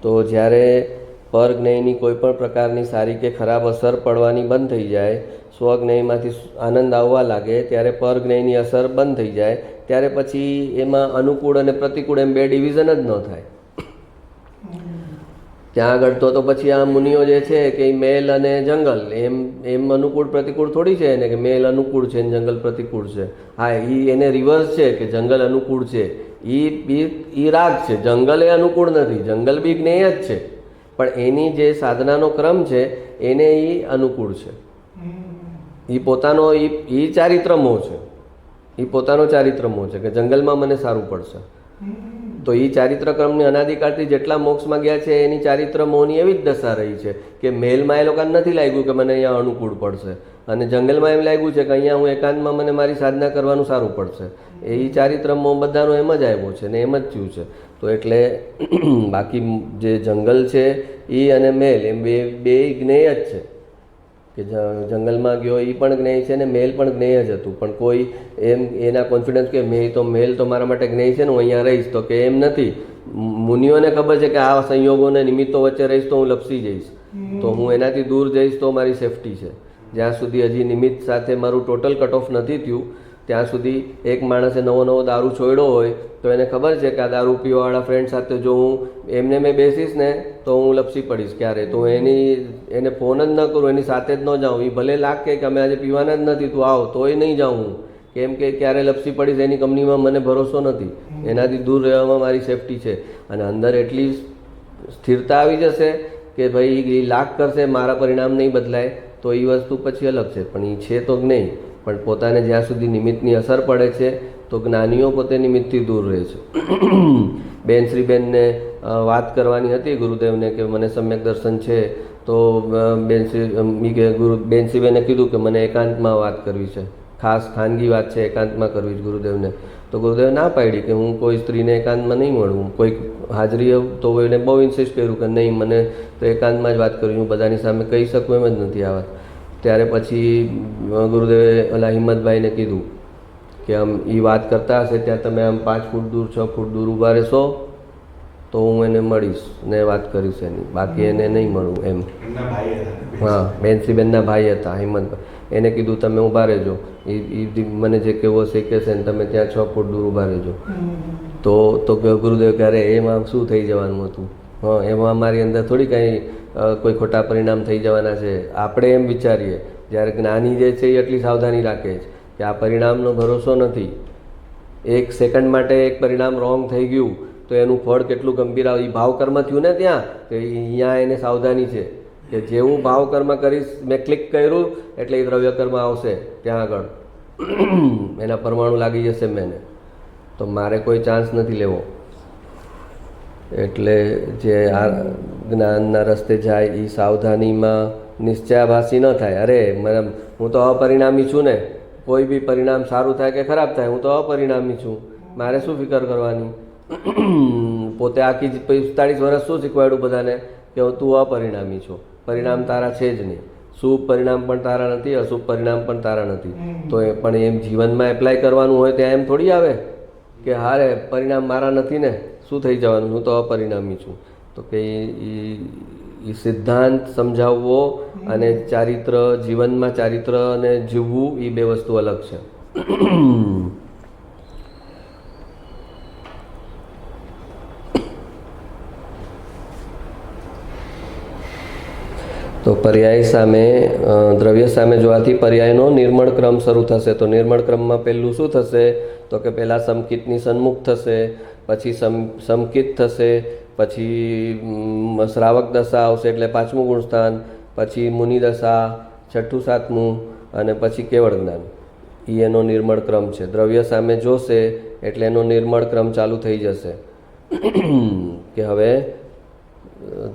તો જ્યારે પરજ્ઞેયની કોઈ પણ પ્રકારની સારી કે ખરાબ અસર પડવાની બંધ થઈ જાય, સ્વજ્ઞેયમાંથી આનંદ આવવા લાગે, ત્યારે પરજ્ઞેયની અસર બંધ થઈ જાય, ત્યારે પછી એમાં અનુકૂળ અને પ્રતિકૂળ એમ બે ડિવિઝન જ ન થાય. ત્યાં આગળ તો પછી આ મુનિઓ જે છે કે મેલ અને જંગલ એમ અનુકૂળ પ્રતિકૂળ થોડી છે ને, કે મેલ અનુકૂળ છે ને જંગલ પ્રતિકૂળ છે. હા, એને રિવર્સ છે કે જંગલ અનુકૂળ છે, એ રાગ છે. જંગલ એ અનુકૂળ નથી, જંગલ બી જ્ઞેય જ છે, પણ એની જે સાધનાનો ક્રમ છે એને એ અનુકૂળ છે. એ પોતાનો એ ચારિત્રમોહ છે, એ પોતાનો ચારિત્રમોહ છે કે જંગલમાં મને સારું પડશે. તો એ ચારિત્ર ક્રમની અનાદિકાળથી જેટલા મોક્ષમાં ગયા છે એની ચારિત્ર મોહની એવી જ દશા રહી છે કે મેલમાં એ લોકોને નથી લાગ્યું કે મને અહીંયા અનુકૂળ પડશે, અને જંગલમાં એમ લાગ્યું છે કે અહીંયા હું એકાંતમાં મને મારી સાધના કરવાનું સારું પડશે. એ ચારિત્ર મોહ બધાનો એમ જ આવ્યો છે ને એમ જ થયું છે. તો એટલે બાકી જે જંગલ છે એ અને મેલ એમ બે જ્ઞેય જ છે કે જંગલમાં ગયો એ પણ જ્ઞેય છે ને મેલ પણ જ્ઞેય જ હતું. પણ કોઈ એમ એના કોન્ફિડન્સ કે મેલ તો મારા માટે જ્ઞેય છે ને હું અહીંયા રહીશ, તો કે એમ નથી. મુનિઓને ખબર છે કે આ સંયોગોને નિમિત્તો વચ્ચે રહીશ તો હું લપસી જઈશ, તો હું એનાથી દૂર જઈશ તો મારી સેફટી છે. જ્યાં સુધી હજી નિમિત્ત સાથે મારું ટોટલ કટ ઓફ નથી થયું ત્યાં સુધી એક માણસે નવો દારૂ છોડ્યો હોય તો એને ખબર છે કે આ દારૂ પીવાવાળા ફ્રેન્ડ સાથે જો હું એમને મેં બેસીશ ને તો હું લપસી પડીશ ક્યારે, તો એને ફોન જ ન કરું, એની સાથે જ ન જાઉં. એ ભલે લાગે કે અમે આજે પીવાના જ નથી, તું આવ, તોય નહીં જાઉં હું, કેમ કે ક્યારે લપસી પડીશ એની કંપનીમાં મને ભરોસો નથી. એનાથી દૂર રહેવામાં મારી સેફટી છે. અને અંદર એટલી સ્થિરતા આવી જશે કે ભાઈ એ લાખ કરશે મારા પરિણામ નહીં બદલાય, તો એ વસ્તુ પછી અલગ છે. પણ એ છે તો નહીં, પણ પોતાને જ્યાં સુધી નિમિત્તની અસર પડે છે તો જ્ઞાનીઓ પોતે નિમિત્તથી દૂર રહે છે. બેન શ્રીબેનને વાત કરવાની હતી ગુરુદેવને કે મને સમ્યક દર્શન છે, તો બેન શ્રીબેને કીધું કે મને એકાંતમાં વાત કરવી છે, ખાસ ખાનગી વાત છે, એકાંતમાં કરવી છે ગુરુદેવને. તો ગુરુદેવે ના પાડી કે હું કોઈ સ્ત્રીને એકાંતમાં નહીં મળું. કોઈક હાજરી તો એને બહુ ઇન્સિસ્ટ કર્યું કે નહીં, મને તો એકાંતમાં જ વાત કરવી, હું બધાની સામે કહી શકું એમ જ નથી આ વાત. ત્યારે પછી ગુરુદેવે ઓલા હિંમતભાઈને કીધું કે આમ એ વાત કરતા હશે ત્યાં તમે આમ 5 ફૂટ દૂર 6 ફૂટ દૂર ઊભા રહેશો તો હું એને મળીશ ને વાત કરીશ એની, બાકી એને નહીં મળું એમ. હા, બેનશ્રીબેનના ભાઈ હતા હિંમતભાઈ. એને કીધું તમે ઊભા રહેજો, એ મને જે કેવો છે કે છે ને તમે ત્યાં 6 ફૂટ દૂર ઊભા રહેજો. તો ગુરુદેવ ક્યારે એમાં શું થઈ જવાનું હતું? હા, એમાં મારી અંદર થોડી કાંઈ કોઈ ખોટા પરિણામ થઈ જવાના છે. આપણે એમ વિચારીએ, જ્યારે જ્ઞાની જે છે એ એટલી સાવધાની રાખે છે કે આ પરિણામનો ભરોસો નથી. 1 સેકન્ડ માટે એક પરિણામ રોંગ થઈ ગયું તો એનું ફળ કેટલું ગંભીર આવે. એ ભાવકર્મ થયું ને ત્યાં, તો અહીંયા એને સાવધાની છે કે જેવું ભાવકર્મ કરીશ, મેં ક્લિક કર્યું એટલે એ દ્રવ્યકર્મ આવશે ત્યાં આગળ, એના પરમાણુ લાગી જશે મેને, તો મારે કોઈ ચાન્સ નથી લેવો. એટલે જે આ જ્ઞાનના રસ્તે જાય એ સાવધાનીમાં નિશ્ચયાભાસી ન થાય. અરે હું તો અપરિણામી છું ને, કોઈ બી પરિણામ સારું થાય કે ખરાબ થાય, હું તો અપરિણામી છું, મારે શું ફિકર કરવાની. પોતે આખી 45 વર્ષ શું શીખવાડ્યું બધાને કે તું અપરિણામી છો, પરિણામ તારા છે જ નહીં, શુભ પરિણામ પણ તારા નથી, અશુભ પરિણામ પણ તારા નથી. તો એ પણ એમ જીવનમાં એપ્લાય કરવાનું હોય ત્યાં એમ થોડી આવે કે હારે પરિણામ મારા નથી ને શું થઈ જવાનું, હું તો અપરિણામી છું. તો કે એ સિદ્ધાંત સમજાવવો અને ચારિત્ર, જીવનમાં ચારિત્ર અને જીવવું એ બે વસ્તુ અલગ છે. તો પર્યાય સામે દ્રવ્ય સામે જોવાથી પર્યાયનો નિર્મળ ક્રમ શરૂ થશે. તો નિર્મળ ક્રમમાં પહેલું શું થશે તો કે પહેલાં સમકિતની સન્મુખ થશે, પછી સમકિત થશે, પછી શ્રાવક દશા આવશે એટલે 5મું ગુણસ્થાન, પછી મુનિ દશા 6ઠું 7મું અને પછી કેવળ જ્ઞાન. એ એનો નિર્મળ ક્રમ છે. દ્રવ્ય સામે જોશે એટલે એનો નિર્મળ ક્રમ ચાલુ થઈ જશે કે હવે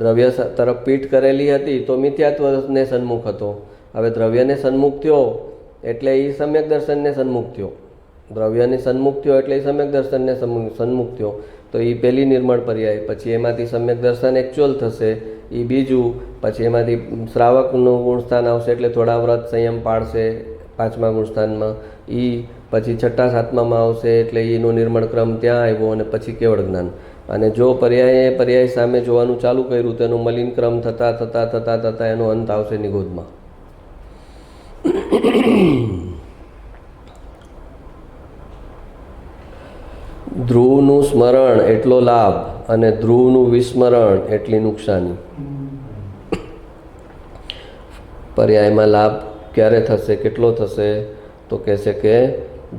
દ્રવ્ય તરફ પીઠ કરેલી હતી તો મિથ્યાત્વને સન્મુખ હતો, હવે દ્રવ્યને સન્મુખ થયો એટલે એ સમ્યક દર્શનને સન્મુખ થયો, દ્રવ્યને સન્મુખ થયો એટલે એ સમ્યક દર્શનને સન્મુખ થયો. તો એ પહેલી નિર્મળ પર્યાય. પછી એમાંથી સમ્યક દર્શન એકચ્યુઅલ થશે, એ બીજું. પછી એમાંથી શ્રાવકનું ગુણસ્થાન આવશે એટલે થોડા વ્રત સંયમ પાળશે 5મા ગુણસ્થાનમાં. એ પછી 6ઠા 7મામાં આવશે એટલે એનો નિર્મળ ક્રમ ત્યાં આવ્યો અને પછી કેવળ જ્ઞાન. અને જો પર્યાય સામે જોવાનું ચાલુ કર્યું તો એનું મલિન ક્રમ થતાં એનો અંત આવશે નિગોદમાં. ધ્રુવનું સ્મરણ એટલો લાભ અને ધ્રુવનું વિસ્મરણ એટલી નુકસાની. પર્યાયમાં લાભ ક્યારે થશે, કેટલો થશે? તો કહેશે કે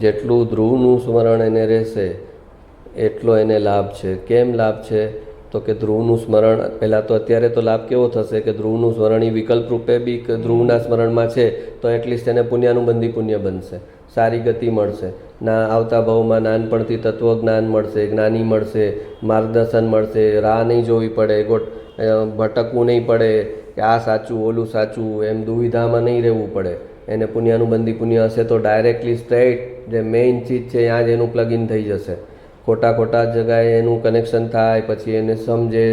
જેટલું ધ્રુવનું સ્મરણ એને રહેશે એટલો એને લાભ છે. કેમ લાભ છે? તો કે ધ્રુવનું સ્મરણ, પહેલાં તો અત્યારે તો લાભ કેવો થશે કે ધ્રુવનું સ્મરણ એ વિકલ્પ રૂપે બી ધ્રુવના સ્મરણમાં છે તો એટલીસ્ટ એને પુણ્યાનુબંધી પુણ્ય બનશે, સારી ગતિ મળશે. આવતા ભાવમાં નાનપણથી તત્વજ્ઞાન મળશે, જ્ઞાની મળશે, માર્ગદર્શન મળશે, રાહ નહીં જોવી પડે, ભટકવું નહીં પડે કે આ સાચું ઓલું સાચું, એમ દુવિધામાં નહીં રહેવું પડે. એને પુણ્યાનુબંધી પુણ્ય હશે તો ડાયરેક્ટલી સ્ટ્રેટ જે મેઇન ચીજ છે ત્યાં જ એનું પ્લગઇન થઈ જશે. ખોટા જગાએ એનું કનેક્શન થાય, પછી એને સમજે,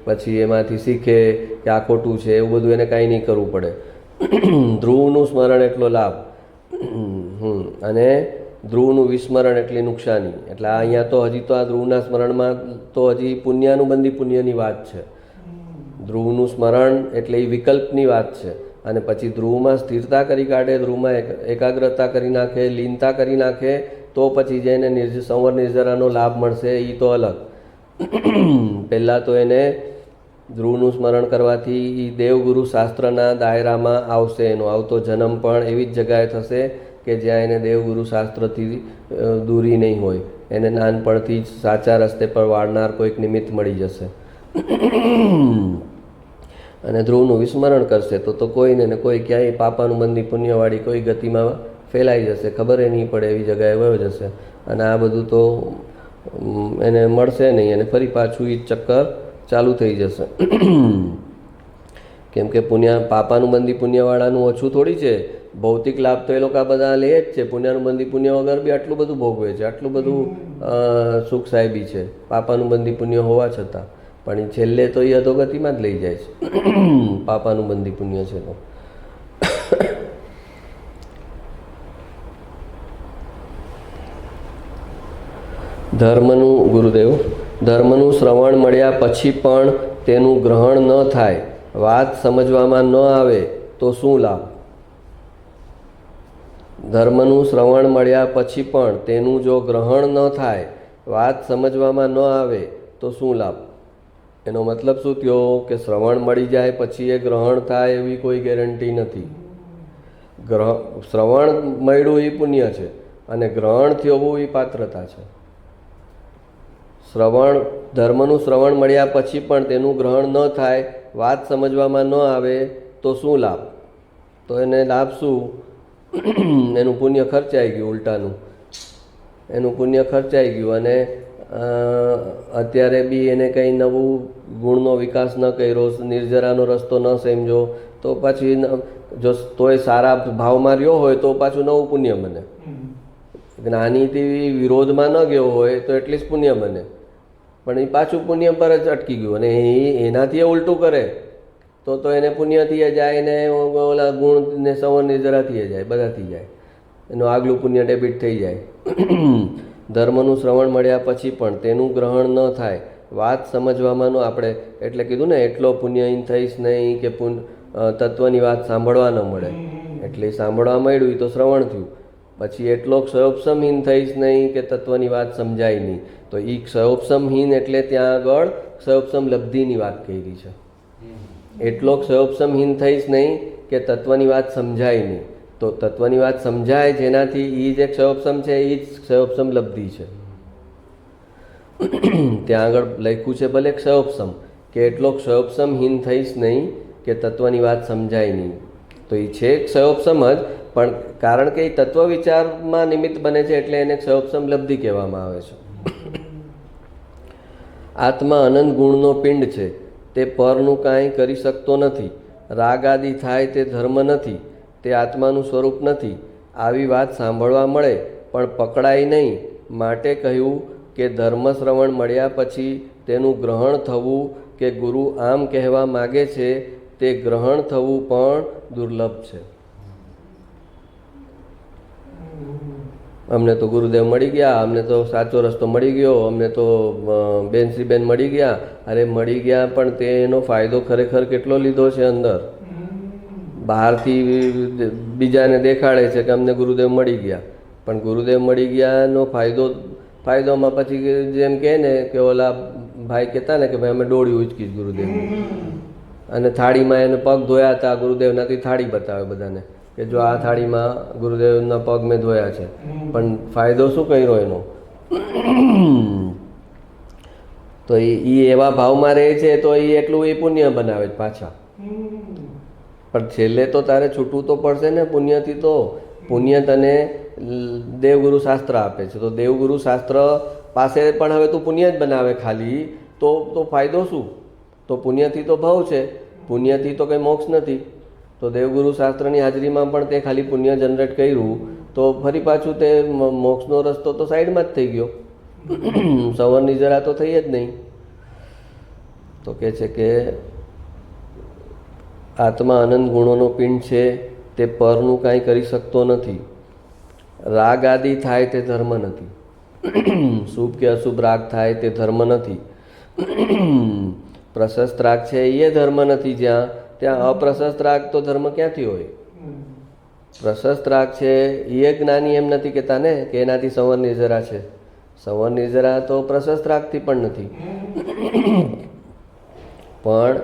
પછી એમાંથી શીખે કે આ ખોટું છે, એવું બધું એને કાંઈ નહીં કરવું પડે. ધ્રુવનું સ્મરણ એટલો લાભ અને ધ્રુવનું વિસ્મરણ એટલી નુકસાની. એટલે અહીંયા તો હજી તો આ ધ્રુવના સ્મરણમાં તો હજી પુણ્યાનુબંધી પુણ્યની વાત છે. ધ્રુવનું સ્મરણ એટલે એ વિકલ્પની વાત છે. અને પછી ધ્રુવમાં સ્થિરતા કરી કાઢે, ધ્રુવમાં એકાગ્રતા કરી નાખે, લીનતા કરી નાખે તો પછી જેને સંવર નિર્જરાનો લાભ મળશે એ તો અલગ. પહેલાં તો એને ધ્રુવનું સ્મરણ કરવાથી એ દેવગુરુ શાસ્ત્રના દાયરામાં આવશે. એનો આવતો જન્મ પણ એવી જ જગ્યાએ થશે કે જ્યાં એને દેવગુરુ શાસ્ત્રથી દૂરી નહીં હોય. એને નાનપણથી જ સાચા રસ્તે પર વાળનાર કોઈક નિમિત્ત મળી જશે. અને ધ્રુવનું વિસ્મરણ કરશે તો કોઈને ને કોઈ ક્યાંય પાપાનુબંધી પુણ્યવાળી કોઈ ગતિમાં ફેલાઈ જશે, ખબર એ નહીં પડે એવી જગ્યાએ વયો જશે. અને આ બધું તો એને મળશે નહીં અને ફરી પાછું એ ચક્કર ચાલુ થઈ જશે. કેમ કે પાપાનુબંધી પુણ્યવાળાનું ઓછું થોડી છે. ભૌતિક લાભ તો એ લોકો બધા લે જ છે. પુણ્યાનુબંધી પુણ્ય વગર બી આટલું બધું ભોગવે છે, આટલું બધું સુખ સાહેબી છે પાપાનુબંધી પુણ્ય હોવા છતાં. પણ એ છેલ્લે તો એ અધોગતિમાં જ લઈ જાય છે પાપાનુબંધી પુણ્ય છે તો. ધર્મનું શ્રવણ મળ્યા પછી પણ તેનું ગ્રહણ ન થાય, વાત સમજવામાં ન આવે તો શું લાભ? ધર્મનું શ્રવણ મળ્યા પછી પણ તેનું જો ગ્રહણ ન થાય, વાત સમજવામાં ન આવે તો શું લાભ? એનો મતલબ શું થયો કે શ્રવણ મળી જાય પછી એ ગ્રહણ થાય એવી કોઈ ગેરંટી નથી. શ્રવણ મળ્યું એ પુણ્ય છે અને ગ્રહણ થયું એ પાત્રતા છે. ધર્મનું શ્રવણ મળ્યા પછી પણ તેનું ગ્રહણ ન થાય, વાત સમજવામાં ન આવે તો શું લાભ? તો એને લાભ શું? એનું પુણ્ય ખર્ચાઈ ગયું, ઉલટાનું એનું પુણ્ય ખર્ચાઈ ગયું. અને અત્યારે બી એને કંઈ નવું ગુણનો વિકાસ ન કર્યો, નિર્જરાનો રસ્તો ન સમજો તો પછી જો તોય સારા ભાવમાં રહ્યો હોય તો પાછું નવું પુણ્ય બને. જ્ઞાનીથી વિરોધમાં ન ગયો હોય તો એટલીસ્ટ પુણ્ય બને, પણ એ પાછું પુણ્ય પર જ અટકી ગયું. અને એનાથી ઉલટું કરે તો એને પુણ્યથી જાય ને ઓલા ગુણ ને સંવર નિર્જરાથી જાય, બધાથી જાય. એનું આગલું પુણ્ય ડેબિટ થઈ જાય. ધર્મનું શ્રવણ મળ્યા પછી પણ તેનું ગ્રહણ ન થાય, વાત સમજવામાં ન આપણે એટલે કીધું ને એટલો પુણ્યહીન થઈશ નહીં કે તત્વની વાત સાંભળવા ન મળે. એટલે સાંભળવા મળ્યું એ તો શ્રવણ થયું. પછી એટલો ક્ષયોપસમહીન થઈશ નહીં કે તત્વની વાત સમજાય નહીં. તો એ ક્ષયોપસમહીન એટલે ત્યાં આગળ ક્ષયોપસમ લબ્ધિની વાત કરી છે. એટલો ક્ષયોપસમહીન થઈશ નહીં કે તત્વની વાત સમજાય નહીં. તો તત્વની વાત સમજાય જેનાથી એ જે ક્ષયોપસમ છે એ જ ક્ષયોપસમ લબ્ધિ છે. ત્યાં આગળ લખ્યું છે ભલે ક્ષયોપસમ કે એટલો ક્ષયોપસમહીન થઈશ નહીં કે તત્વની વાત સમજાય નહીં. તો એ છે ક્ષયોપસમ જ, પણ કારણ કે એ તત્વ વિચારમાં નિમિત્ત બને છે એટલે એને ક્ષયોપસમ લબ્ધિ કહેવામાં આવે છે. આત્મા અનંત ગુણનો પિંડ છે, તે પરનું કાંઈ કરી શકતો નથી. રાગ આદિ થાય તે ધર્મ નથી, તે આત્માનું સ્વરૂપ નથી. આવી વાત સાંભળવા મળે પણ પકડાય નહીં. માટે કહ્યું કે ધર્મ શ્રવણ મળ્યા પછી તેનું ગ્રહણ થવું કે ગુરુ આમ કહેવા માગે છે તે ગ્રહણ થવું પણ દુર્લભ છે. અમને તો ગુરુદેવ મળી ગયા, અમને તો સાચો રસ્તો મળી ગયો, અમને તો બેન મળી ગયા. અરે મળી ગયા, પણ તેનો ફાયદો ખરેખર કેટલો લીધો છે? અંદર બહારથી બીજાને દેખાડે છે કે અમને ગુરુદેવ મળી ગયા, પણ ગુરુદેવ મળી ગયાનો ફાયદોમાં પછી જેમ કહે ને કે ઓલા ભાઈ કહેતા ને કે ભાઈ અમે ડોળી ઉચકી ગુરુદેવ, અને થાળીમાં એને પગ ધોયા હતા ગુરુદેવનાથી થાળી બતાવે બધાને કે જો આ થાળીમાં ગુરુદેવના પગ મેં ધોયા છે, પણ ફાયદો શું કર્યો એનો? તો એ એવા ભાવમાં રહે છે તો એ એટલું એ પુણ્ય બનાવે પાછા. પણ છેલ્લે તો તારે છૂટવું તો પડશે ને પુણ્યથી. તો પુણ્ય તને દેવગુરુ શાસ્ત્ર આપે છે, તો દેવગુરુ શાસ્ત્ર પાસે પણ હવે તું પુણ્ય જ બનાવે ખાલી, તો ફાયદો શું? તો પુણ્યથી તો ભવ છે, પુણ્યથી તો કંઈ મોક્ષ નથી. તો દેવગુરુ શાસ્ત્રની હાજરીમાં પણ તે ખાલી પુણ્ય જનરેટ કર્યું તો ફરી પાછું તે મોક્ષનો રસ્તો તો સાઈડમાં જ થઈ ગયો, સવરની જરા તો થઈ જ નહીં. તો કહે છે કે આત્મા અનંત ગુણોનો પિંડ છે, તે પરનું કાંઈ કરી શકતો નથી. રાગ આદિ થાય તે ધર્મ નથી, શુભ કે અશુભ રાગ થાય તે ધર્મ નથી. પ્રશસ્ત રાગ છે એ ધર્મ નથી, ત્યાં અપ્રશસ્ત રાગ તો ધર્મ ક્યાંથી હોય? પ્રશસ્ત રાગ છે એ જ્ઞાની એમ નથી કહેતા ને કે એનાથી સંવર નિર્જરા છે. સંવર નિર્જરા તો પ્રશસ્ત રાગથી પણ નથી, પણ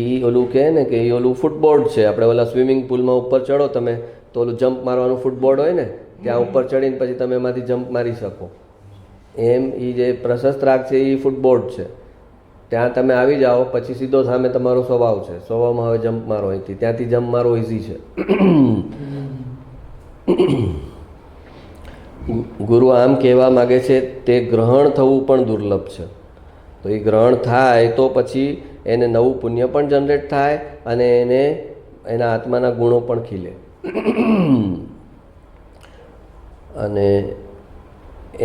એ ઓલું કહે ને કે એ ઓલું ફૂટબોર્ડ છે. આપણે ઓલા સ્વિમિંગ પુલમાં ઉપર ચડો તમે તો ઓલું જમ્પ મારવાનું ફૂટબોર્ડ હોય ને, ત્યાં ઉપર ચડીને પછી તમે એમાંથી જમ્પ મારી શકો. એમ એ જે પ્રશસ્ત રાગ છે એ ફૂટબોર્ડ છે. ત્યાં તમે આવી જાઓ પછી સીધો સામે તમારો સ્વભાવ છે, સ્વભાવમાં હવે જમ્પ મારો અહીંથી, ત્યાંથી જમ્પ મારો ઇઝી છે. ગુરુ આમ કહેવા માગે છે તે ગ્રહણ થવું પણ દુર્લભ છે. તો એ ગ્રહણ થાય તો પછી એને નવું પુણ્ય પણ જનરેટ થાય અને એને એના આત્માના ગુણો પણ ખીલે અને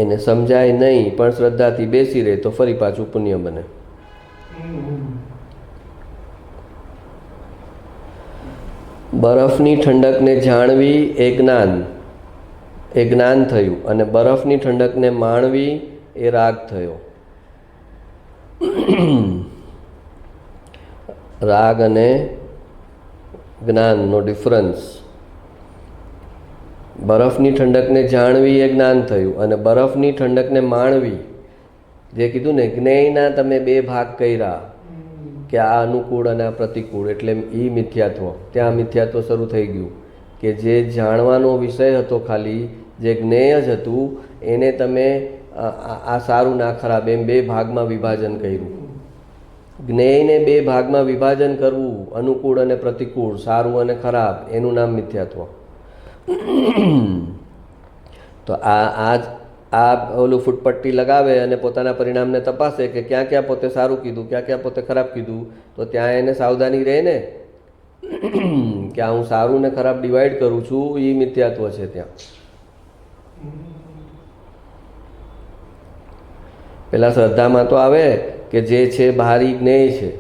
એને સમજાય નહીં પણ શ્રદ્ધાથી બેસી રહે તો ફરી પાછું પુણ્ય બને. બરફની ઠંડકને જાણવી એ જ્ઞાન થયું, અને બરફની ઠંડકને માણવી એ રાગ થયો. રાગ અને જ્ઞાનનો ડિફરન્સ. બરફની ઠંડકને જાણવી એ જ્ઞાન થયું, અને બરફની ઠંડકને માણવી, જે કીધું ને જ્ઞેયના તમે બે ભાગ કર્યા કે આ અનુકૂળ અને આ પ્રતિકૂળ, એટલે એ મિથ્યાત્વ. ત્યાં મિથ્યાત્વ શરૂ થઈ ગયું કે જે જાણવાનો વિષય હતો ખાલી, જે જ્ઞેય જ હતું, એને તમે આ સારું ના ખરાબ એમ બે ભાગમાં વિભાજન કર્યું. જ્ઞેયને બે ભાગમાં વિભાજન કરવું, અનુકૂળ અને પ્રતિકૂળ, સારું અને ખરાબ, એનું નામ મિથ્યાત્વ. તો આ ઓલું ફૂટપટ્ટી લગાવે અને પોતાના પરિણામને તપાસે કે ક્યાં ક્યાં પોતે સારું કીધું, ક્યાં ક્યાં પોતે ખરાબ કીધું, તો ત્યાં એને સાવધાની રહે ને કે હું સારું ને ખરાબ ડિવાઈડ કરું છું, એ મિથ્યાત્વ છે. ત્યાં પેલા શ્રદ્ધામાં તો આવે કે જે છે બહારી જ્ઞેય છે,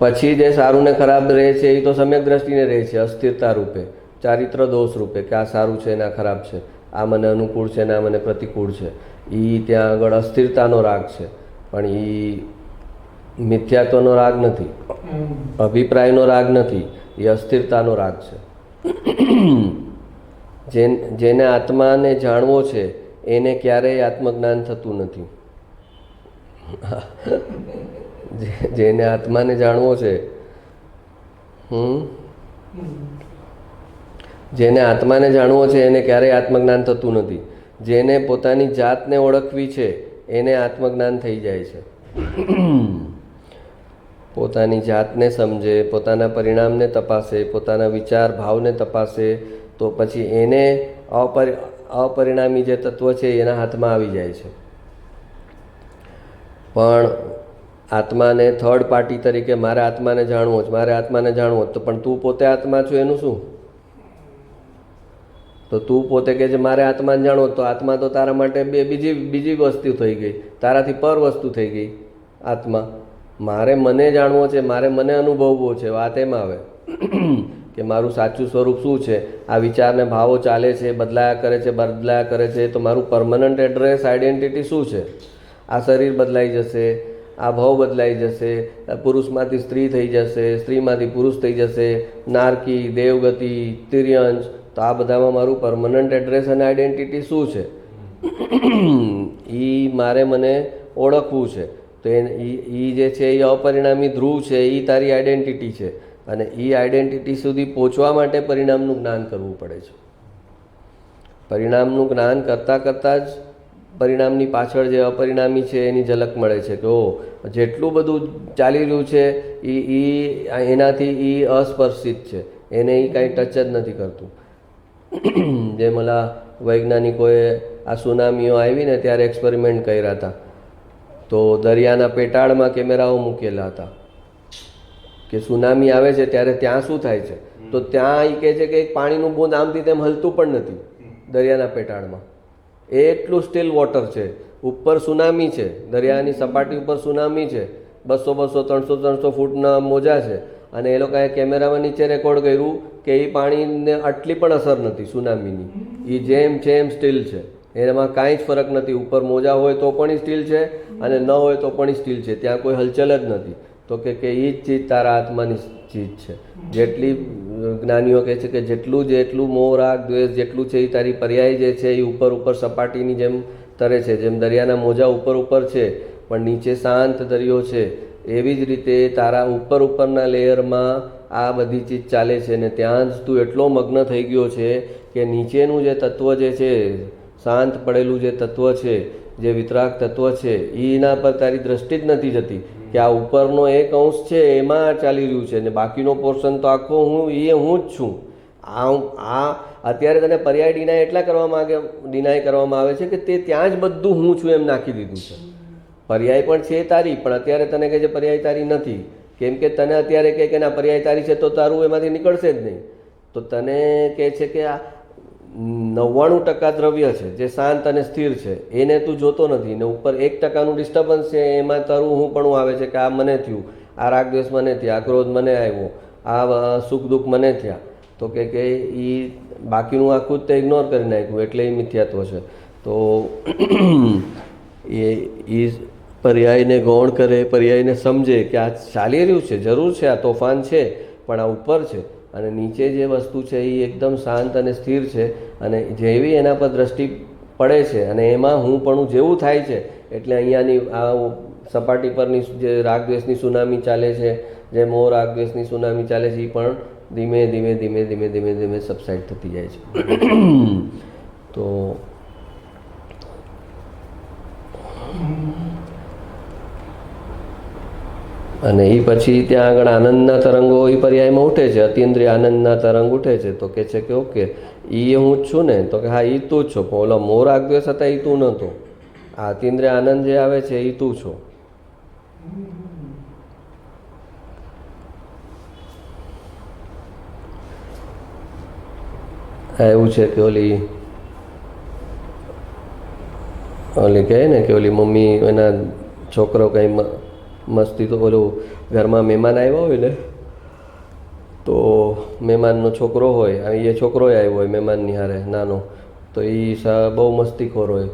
પછી જે સારું ને ખરાબ રહે છે એ તો સમ્યક દ્રષ્ટિને રહે છે, અસ્થિરતા રૂપે, ચારિત્ર દોષ રૂપે કે આ સારું છે ને આ ખરાબ છે, આ મને અનુકૂળ છે ને આ મને પ્રતિકૂળ છે. એ ત્યાં આગળ અસ્થિરતાનો રાગ છે, પણ એ મિથ્યાત્વનો રાગ નથી, અભિપ્રાયનો રાગ નથી, એ અસ્થિરતાનો રાગ છે. જેને આત્માને જાણવો છે એને ક્યારેય આત્મજ્ઞાન થતું નથી. જેને આત્માને જાણવો છે, જેને આત્માને જાણવો છે એને ક્યારેય આત્મજ્ઞાન થતું નથી. જેને પોતાની જાતને ઓળખવી છે એને આત્મજ્ઞાન થઈ જાય છે. પોતાની જાતને સમજે, પોતાના પરિણામને તપાસે, પોતાના વિચાર ભાવને તપાસે, તો પછી એને અપરિણામી જે તત્વ છે એના હાથમાં આવી જાય છે. પણ આત્માને થર્ડ પાર્ટી તરીકે મારે આત્માને જાણવો છે, મારે આત્માને જાણવો તો પણ તું પોતે આત્મા છો એનું શું? તો તું પોતે કે છે મારે આત્માને જાણવો, તો આત્મા તો તારા માટે બીજી વસ્તુ થઈ ગઈ, તારાથી પર વસ્તુ થઈ ગઈ આત્મા. મારે મને જાણવો છે, મારે મને અનુભવવો છે, વાત એમ આવે. કે મારું સાચું સ્વરૂપ શું છે, આ વિચારને ભાવો ચાલે છે, બદલાયા કરે છે, તો મારું પરમનન્ટ એડ્રેસ આઈડેન્ટિટી શું છે? આ શરીર બદલાઈ જશે, આ ભાવ બદલાઈ જશે, પુરુષમાંથી સ્ત્રી થઈ જશે, સ્ત્રીમાંથી પુરુષ થઈ જશે, નારકી, દેવગતિ, તિર્યંશ, તો આ બધામાં મારું પરમનન્ટ એડ્રેસ અને આઈડેન્ટિટી શું છે એ મને ઓળખવું છે. તો એ જે છે એ અપરિણામી ધ્રુવ છે, એ તારી આઈડેન્ટિટી છે. અને એ આઈડેન્ટિટી સુધી પહોંચવા માટે પરિણામનું જ્ઞાન કરવું પડે છે. પરિણામનું જ્ઞાન કરતાં કરતાં જ પરિણામની પાછળ જે અપરિણામી છે એની ઝલક મળે છે કે ઓ જેટલું બધું ચાલી રહ્યું છે એનાથી એ અસ્પર્શિત છે, એને એ કાંઈ ટચ જ નથી કરતું. જેમ ઓલા વૈજ્ઞાનિકોએ આ સુનામીઓ આવી ને ત્યારે એક્સપેરિમેન્ટ કર્યા હતા, તો દરિયાના પેટાળમાં કેમેરાઓ મૂકેલા હતા કે સુનામી આવે છે ત્યારે ત્યાં શું થાય છે, તો ત્યાં એ કહે છે કે એક પાણીનું બૂંદ આમથી તેમ હલતું પણ નથી દરિયાના પેટાળમાં. એટલું સ્ટીલ વોટર છે. ઉપર સુનામી છે, દરિયાની સપાટી ઉપર સુનામી છે, 200 300 ફૂટના મોજા છે, અને એ લોકોએ કેમેરામાં નીચે રેકોર્ડ કર્યું કે એ પાણીને આટલી પણ અસર નથી સુનામીની. એ જેમ સ્ટીલ છે, એમાં કાંઈ જ ફરક નથી. ઉપર મોજા હોય તો પણ સ્ટીલ છે અને ન હોય તો પણ સ્ટીલ છે, ત્યાં કોઈ હલચલ જ નથી. તો કે એ જ ચીજ તારા આત્માની ચીજ છે. જેટલી જ્ઞાનીઓ કહે છે કે જેટલું મોહ રાગ દ્વેષ જેટલું છે એ તારી પર્યાય જે છે એ ઉપર સપાટીની જેમ તરે છે, જેમ દરિયાના મોજા ઉપર છે પણ નીચે શાંત દરિયો છે, એવી જ રીતે તારા ઉપરના લેયરમાં આ બધી ચીજ ચાલે છે. ને ત્યાં જ તું એટલો મગ્ન થઈ ગયો છે કે નીચેનું જે તત્વ જે છે, શાંત પડેલું જે તત્વ છે, જે વિતરાગ તત્વ છે, એના પર તારી દ્રષ્ટિ જ નથી જતી કે આ ઉપરનો એક અંશ છે એમાં ચાલી રહ્યું છે ને બાકીનો પોર્શન તો આખો હું જ છું. આ અત્યારે તને પર્યાય ડિનાય કરવામાં આવે છે કે તે ત્યાં જ બધું હું છું એમ નાખી દીધું છે. પર્યાય પણ છે તારી, પણ અત્યારે તને કહે છે પર્યાય તારી નથી. કેમ કે તને અત્યારે કહે કે ના પર્યાય તારી છે તો તારું એમાંથી નીકળશે જ નહીં. તો તને કહે છે કે આ 99% દ્રવ્ય છે જે શાંત અને સ્થિર છે, એને તું જોતો નથી, ને ઉપર 1%નું ડિસ્ટર્બન્સ છે એમાં તારું હું પણ આવે છે કે આ મને થયું, આ રાગદ્વેષ મને થયા, આ ક્રોધ મને આવ્યો, આ સુખ દુઃખ મને થયા. તો કે એ બાકીનું આખું જ તે ઇગ્નોર કરી નાખ્યું, એટલે એ મિથ્યાત્વ છે. તો એ પર્યાયને ગૌણ કરે, પર્યાયને સમજે કે આ ચાલી રહ્યું છે, જરૂર છે, આ તોફાન છે, પણ આ ઉપર છે અને નીચે જે વસ્તુ છે એ એકદમ શાંત અને સ્થિર છે. અને જેવી એના પર દ્રષ્ટિ પડે છે અને એમાં હું પણ જેવું થાય છે, એટલે અહીંયાની આ સપાટી પરની જે રાગદ્વેષની સુનામી ચાલે છે, જે મોહ રાગદ્વેષની સુનામી ચાલે છે, એ પણ ધીમે ધીમે સબસાઇડ થતી જાય છે. તો અને એ પછી ત્યાં આગળ આનંદના તરંગો એ પર્યાયમાં ઉઠે છે, અતિન્દ્રિય આનંદના તરંગ ઉઠે છે. તો કે છે કે ઓકે એ હું જ છું ને? તો કે હા, એ તું જ છો. પણ ઓલો મોહ રાગદ્વેષ હતા એ તું નહોતો. આ અતિન્દ્રિય આનંદ જે આવે છે એ તું છો. એવું છે કે ઓલી કહે ને કે ઓલી મમ્મી એના છોકરો કંઈ મસ્તી, તો ઓલું ઘરમાં મહેમાન આવ્યા હોય ને, તો મહેમાનનો છોકરો હોય, એ છોકરોય આવ્યો હોય મહેમાનની હારે નાનો, તો એ બહુ મસ્તીખોર હોય,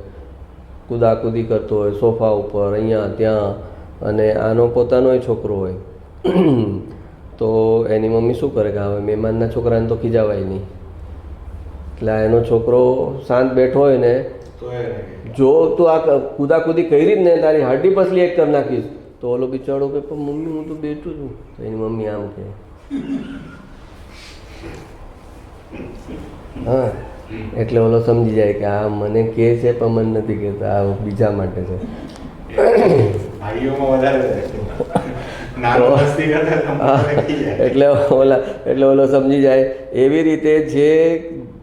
કૂદાકૂદી કરતો હોય સોફા ઉપર અહીંયા ત્યાં, અને આનો પોતાનોય છોકરો હોય. તો એની મમ્મી શું કરે કે હવે મહેમાનના છોકરાને તો ખીજાવાય નહીં, એટલે એનો છોકરો શાંત બેઠો હોય ને, જો તું આ કૂદાકૂદી કરી જ ને તારી હાડી પસલી એક કરી નાખીશ, તો ઓલો બિચારો કે પણ મમ્મી હું તો બેઠું છું. તો એની મમ્મી આમ કે હા, એટલે ઓલો સમજી જાય કે આ મને કહે છે પણ મને નથી કહેતા, આ બીજા માટે છે. એટલે ઓલો સમજી જાય. એવી રીતે જે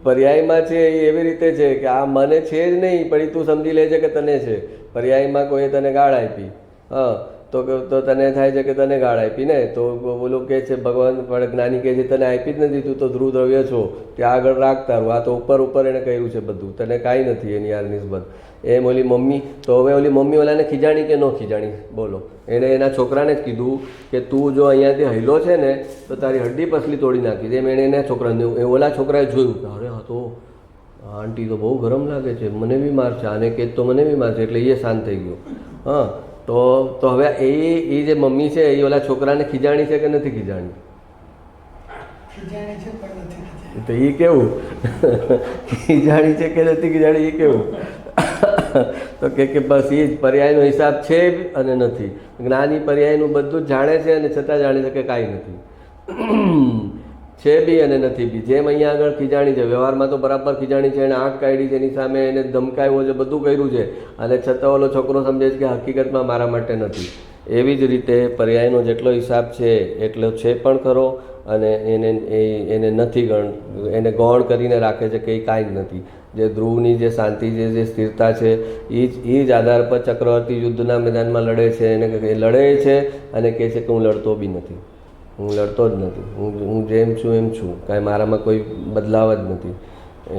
પર્યાયમાં છે એ એવી રીતે છે કે આ મને છે જ નહીં, પણ તું સમજી લેજે કે તને છે. પર્યાયમાં કોઈ તને ગાળ આપી, હા, તો તને થાય છે કે તને ગાળ આપી ને, તો બોલું કહે છે ભગવાન પણ જ્ઞાની કહે છે તને આપી જ નથી, તું તો ધ્રુવ દ્રવ્ય છો, ત્યાં આગળ રાખ તારું, આ તો ઉપર ઉપર એને કર્યું છે બધું, તને કાંઈ નથી એની યાર નિસ્બત. એમ ઓલી મમ્મી, તો હવે ઓલી મમ્મી ઓલાને ખીજાણી કે ન ખીજાણી બોલો? એને એના છોકરાને જ કીધું કે તું જો અહીંયાથી હૈલો છે ને તો તારી હડ્ડી પસલી તોડી નાખી. એમ એણે એના છોકરાને, ઓલા છોકરાએ જોયું કે અરે હા તો આંટી તો બહુ ગરમ લાગે છે, મને બી મારશે, આને કે તો મને બી મારશે, એટલે એ શાંત થઈ ગયો. હા, તો હવે એ જે મમ્મી છે એ ઓલા છોકરાને ખીજાણી છે કે નથી ખીજાણી? તો એ કેવું ખીજાણી છે કે નથી ખીજાણી એ કેવું? તો કે બસ એ જ પર્યાયનો હિસાબ છે અને નથી. જ્ઞાની પર્યાયનું બધું જ જાણે છે અને છતાં જાણે છે કે કાંઈ નથી, છે બી અને નથી બી. જેમ અહીંયા આગળ ખીજાણી છે, વ્યવહારમાં તો બરાબર ખીજાણી છે, એને આંખ કાઢી છે, એની સામે એને ધમકાવ્યો છે, બધું કર્યું છે, અને છતાં ઓલો છોકરો સમજે છે કે હકીકતમાં મારા માટે નથી. એવી જ રીતે પર્યાયનો જેટલો હિસાબ છે એટલો છે પણ ખરો, અને એને નથી એને ગૌણ કરીને રાખે છે કે એ કાંઈ જ નથી. જે ધ્રુવની જે શાંતિ છે, જે સ્થિરતા છે, એ જ આધાર પર ચક્રવર્તી યુદ્ધના મેદાનમાં લડે છે, એને લડે છે અને કહે છે કે હું લડતો બી નથી, હું લડતો જ નથી, હું જેમ છું એમ છું, કાંઈ મારામાં કોઈ બદલાવ જ નથી,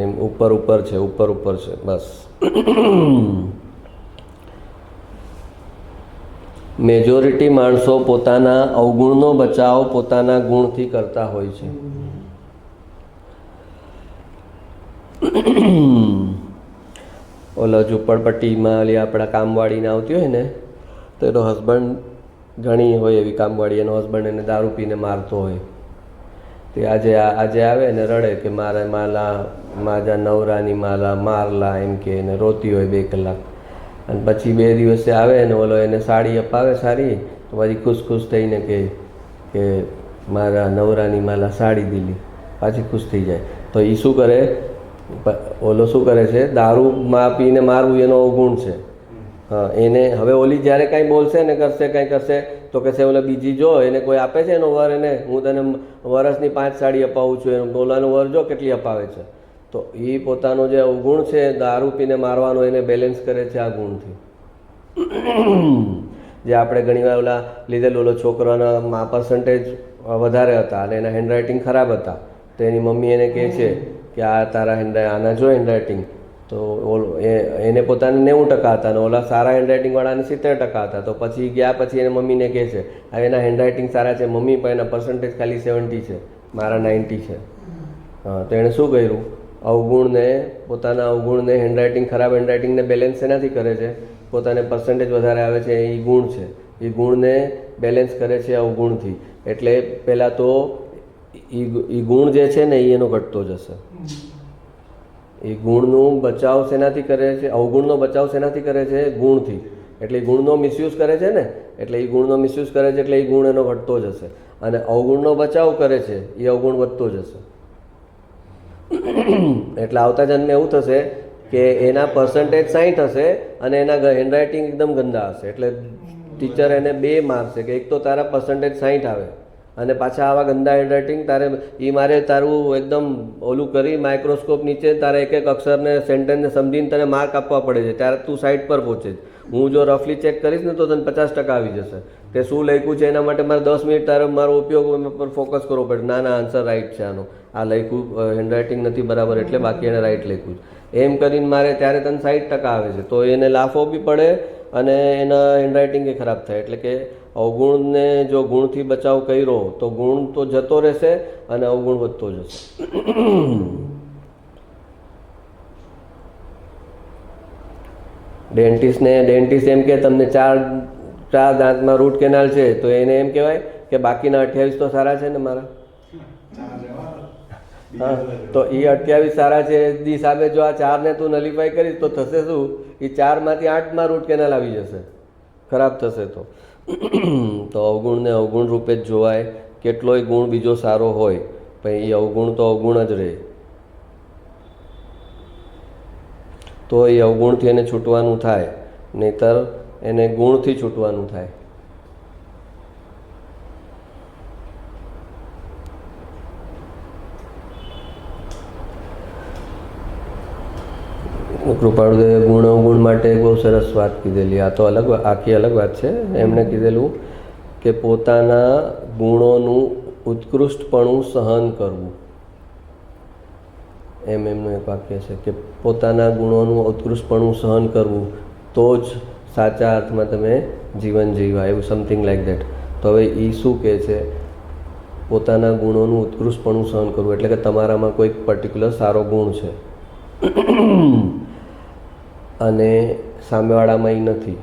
એમ ઉપર ઉપર છે, ઉપર ઉપર છે બસ. મેજોરિટી માણસો પોતાના અવગુણનો બચાવ પોતાના ગુણથી કરતા હોય છે. ઓલો ઝૂંપડપટ્ટીમાં ઓલી આપણા કામવાળીને આવતી હોય ને, તો એનો હસબન્ડ, ઘણી હોય એવી કામવાળી, એનો હસબન્ડ એને દારૂ પીને મારતો હોય, તે આજે આવે ને રડે કે મારા માજા નવરાની માલા મારલા, એમ કે એને રોતી હોય 2 કલાક, અને પછી 2 દિવસે આવે ને ઓલો એને સાડી અપાવે સારી, તો પછી ખુશ થઈને કે મારા નવરાની માલા સાડી દીલી, પાછી ખુશ થઈ જાય. તો એ શું કરે, ઓલો શું કરે છે, દારૂમાં પીને મારવું એનો અવગુણ છે. હા, એને હવે ઓલી જ્યારે કાંઈ બોલશે ને કરશે કાંઈ કરશે તો કહેશે ઓલા બીજી જો એને કોઈ આપે છે એનો વર, એને હું તને વરસની 5 સાડી અપાવું છું, એનો ઓલાનો વર જો કેટલી અપાવે છે. તો એ પોતાનો જે અવગુણ છે દારૂ પીને મારવાનો, એને બેલેન્સ કરે છે આ ગુણથી. જે આપણે ઘણીવાર ઓલા લીધેલું, ઓલો છોકરાના પર્સન્ટેજ વધારે હતા અને એના હેન્ડરાઇટિંગ ખરાબ હતા, તો એની મમ્મી એને કહે છે કે આ તારા આના જો હેન્ડરાઇટિંગ, તો એને પોતાને 90% હતા અને ઓલા સારા હેન્ડરાઇટિંગવાળાને 70% હતા. તો પછી ગયા પછી એને મમ્મીને કહે છે હવે એના હેન્ડરાઇટિંગ સારા છે મમ્મી, પણ એના પર્સન્ટેજ ખાલી 70 છે, મારા 90 છે. હા, તો એણે શું કર્યું, પોતાના અવગુણને, હેન્ડરાઇટિંગ ખરાબ હેન્ડરાઇટિંગને બેલેન્સ એનાથી કરે છે, પોતાને પર્સન્ટેજ વધારે આવે છે એ ગુણ છે, એ ગુણને બેલેન્સ કરે છે અવગુણથી. એટલે પહેલાં તો એ ગુણ જે છે ને એ એનો ઘટતો જશે. એ ગુણનું બચાવ શેનાથી કરે છે, અવગુણનો બચાવ શેનાથી કરે છે, ગુણથી. એટલે એ ગુણનો મિસયુઝ કરે છે ને, એટલે એ ગુણનો મિસયુઝ કરે છે, એટલે એ ગુણ એનો ઘટતો જશે, અને અવગુણનો બચાવ કરે છે એ અવગુણ વધતો જશે. એટલે આવતા જન્મે એવું થશે કે એના પર્સન્ટેજ 60 હશે અને એના હેન્ડરાઇટિંગ એકદમ ગંદા હશે, એટલે ટીચર એને 2 મારશે કે એક તો તારા પર્સન્ટેજ 60 આવે અને પાછા આવા ગંદા હેન્ડરાઇટિંગ તારે મારે તારું એકદમ ઓલું કરી માઇક્રોસ્કોપ નીચે તારે એક એક અક્ષરને સેન્ટેન્સને સમજીને તને માર્ક આપવા પડે છે, ત્યારે તું સાઈડ પર પહોંચે છે. હું જો રફલી ચેક કરીશ ને તો તને 50% આવી જશે. તે શું લખ્યું છે એના માટે મારે 10 મિનિટ તારે મારો ઉપયોગ પર ફોકસ કરવો પડે. ના આન્સર રાઈટ છે આનો, આ લખ્યું હેન્ડરાઇટિંગ નથી બરાબર એટલે બાકી એને રાઈટ લખ્યું છે, એમ કરીને મારે ત્યારે તને 60% આવે છે. તો એને લાફો બી પડે અને એના હેન્ડરાઇટિંગ એ ખરાબ થાય. એટલે કે અવગુણને જો ગુણથી બચાવ કર્યો તો ગુણ તો જતો રહેશે અને અવગુણ વધતો જશે. ડેન્ટિસ્ટ એમ કે તમને ચાર દાંતમાં રૂટ કેનાલ છે તો એને એમ કહેવાય કે બાકીના 28 તો સારા છે ને મારા. હા, તો એ 28 સારા છે દી સામે જો આ 4ને તું નલિફાઈ કરીશ તો થશે શું, એ 4માંથી 8માં રૂટ કેનાલ આવી જશે, ખરાબ થશે. તો અવગુણને અવગુણ રૂપે જ જોવાય. કેટલોય ગુણ બીજો સારો હોય પણ એ અવગુણ તો અવગુણ જ રહે. તો એ અવગુણથી એને છૂટવાનું થાય, નહીંતર એને ગુણથી છૂટવાનું થાય. કૃપાળુદેવે ગુણ અવગુણ માટે એક બહુ સરસ વાત કીધેલી. આ તો આખી અલગ વાત છે. એમણે કીધેલું કે પોતાના ગુણોનું ઉત્કૃષ્ટપણું સહન કરવું, એમનું એક વાક્ય છે કે પોતાના ગુણોનું ઉત્કૃષ્ટપણું સહન કરવું તો જ સાચા અર્થમાં તમે જીવન જીવા, એવું સમથિંગ લાઈક દેટ. તો હવે એ શું કહે છે? પોતાના ગુણોનું ઉત્કૃષ્ટપણું સહન કરવું એટલે કે તમારામાં કોઈક પર્ટિક્યુલર સારો ગુણ છે અને સામેવાળામાં એ નથી.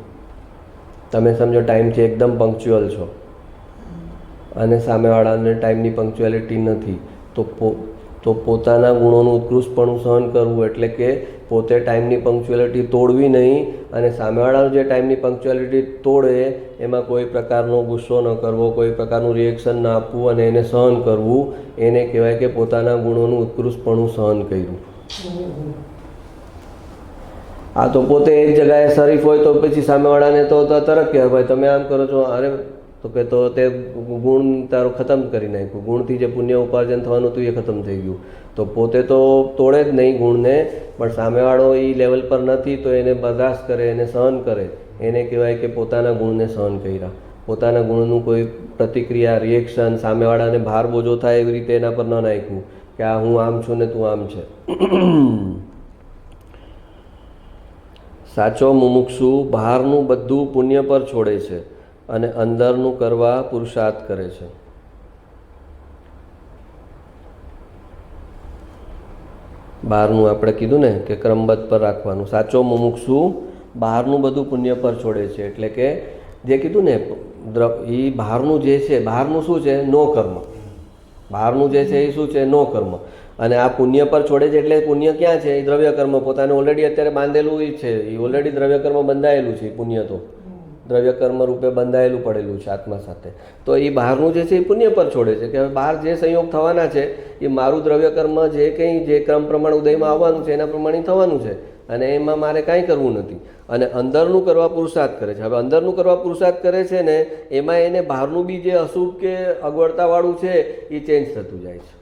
તમે સમજો ટાઈમથી એકદમ પંક્ચ્યુઅલ છો અને સામેવાળાને ટાઈમની પંક્ચ્યુઆલિટી નથી, તો પોતાના ગુણોનું ઉત્કૃષ્ટપણું સહન કરવું એટલે કે પોતે ટાઈમની પંક્ચ્યુઆલિટી તોડવી નહીં અને સામેવાળાનો જે ટાઈમની પંક્ચ્યુઆલિટી તોડે એમાં કોઈ પ્રકારનો ગુસ્સો ન કરવો, કોઈ પ્રકારનું રિએક્શન ન આપવું અને એને સહન કરવું, એને કહેવાય કે પોતાના ગુણોનું ઉત્કૃષ્ટપણું સહન કર્યું. આ તો પોતે એક જગ્યાએ શરીફ હોય તો પછી સામેવાળાને તો તરત કહેવાય ભાઈ તમે આમ કરો છો, અરે તો કે તો તે ગુણ તારો ખતમ કરી નાખ્યું, ગુણથી જે પુણ્ય ઉપાર્જન થવાનું હતું એ ખતમ થઈ ગયું. તો પોતે તો તોડે જ નહીં ગુણને, પણ સામેવાળો એ લેવલ પર નથી તો એને બરદાસ્ત કરે, એને સહન કરે, એને કહેવાય કે પોતાના ગુણને સહન કર્યા. પોતાના ગુણનું કોઈ પ્રતિક્રિયા, રિએક્શન સામેવાળાને ભાર બોજો થાય એવી રીતે એના પર ન નાખ્યું કે આ હું આમ છું ને તું આમ છે. સાચો મુમુક્ષુ બહારનું બધું પુણ્ય પર છોડે છે અને અંદરનું કરવા પુરુષાર્થ કરે છે. બહારનું આપણે કીધું ને કે ક્રમબદ્ધ પર રાખવાનું. સાચો મુમુક્ષુ બહારનું બધું પુણ્ય પર છોડે છે એટલે કે જે કીધું ને એ બહારનું જે છે, બહારનું શું છે? નો કર્મ. બહારનું જે છે એ શું છે? નો કર્મ. અને આ પુણ્ય પર છોડે છે એટલે પુણ્ય ક્યાં છે? એ દ્રવ્ય કર્મ પોતાને ઓલરેડી અત્યારે બાંધેલું છે, એ ઓલરેડી દ્રવ્ય કર્મ બંધાયેલું છે. પુણ્ય તો દ્રવ્ય કર્મ રૂપે બંધાયેલું પડેલું છે આત્મા સાથે. તો એ બહારનું જે છે એ પુણ્ય પર છોડે છે કે હવે બહાર જે સંયોગ થવાના છે એ મારું દ્રવ્ય કર્મ જે કંઈ જે ક્રમ પ્રમાણે ઉદયમાં આવવાનું છે એના પ્રમાણે થવાનું છે અને એમાં મારે કાંઈ કરવું નથી. અને અંદરનું કરવા પુરુષાર્થ કરે છે. હવે અંદરનું કરવા પુરુષાર્થ કરે છે ને એમાં એને બહારનું બી જે અશુભ કે અગવડતાવાળું છે એ ચેન્જ થતું જાય છે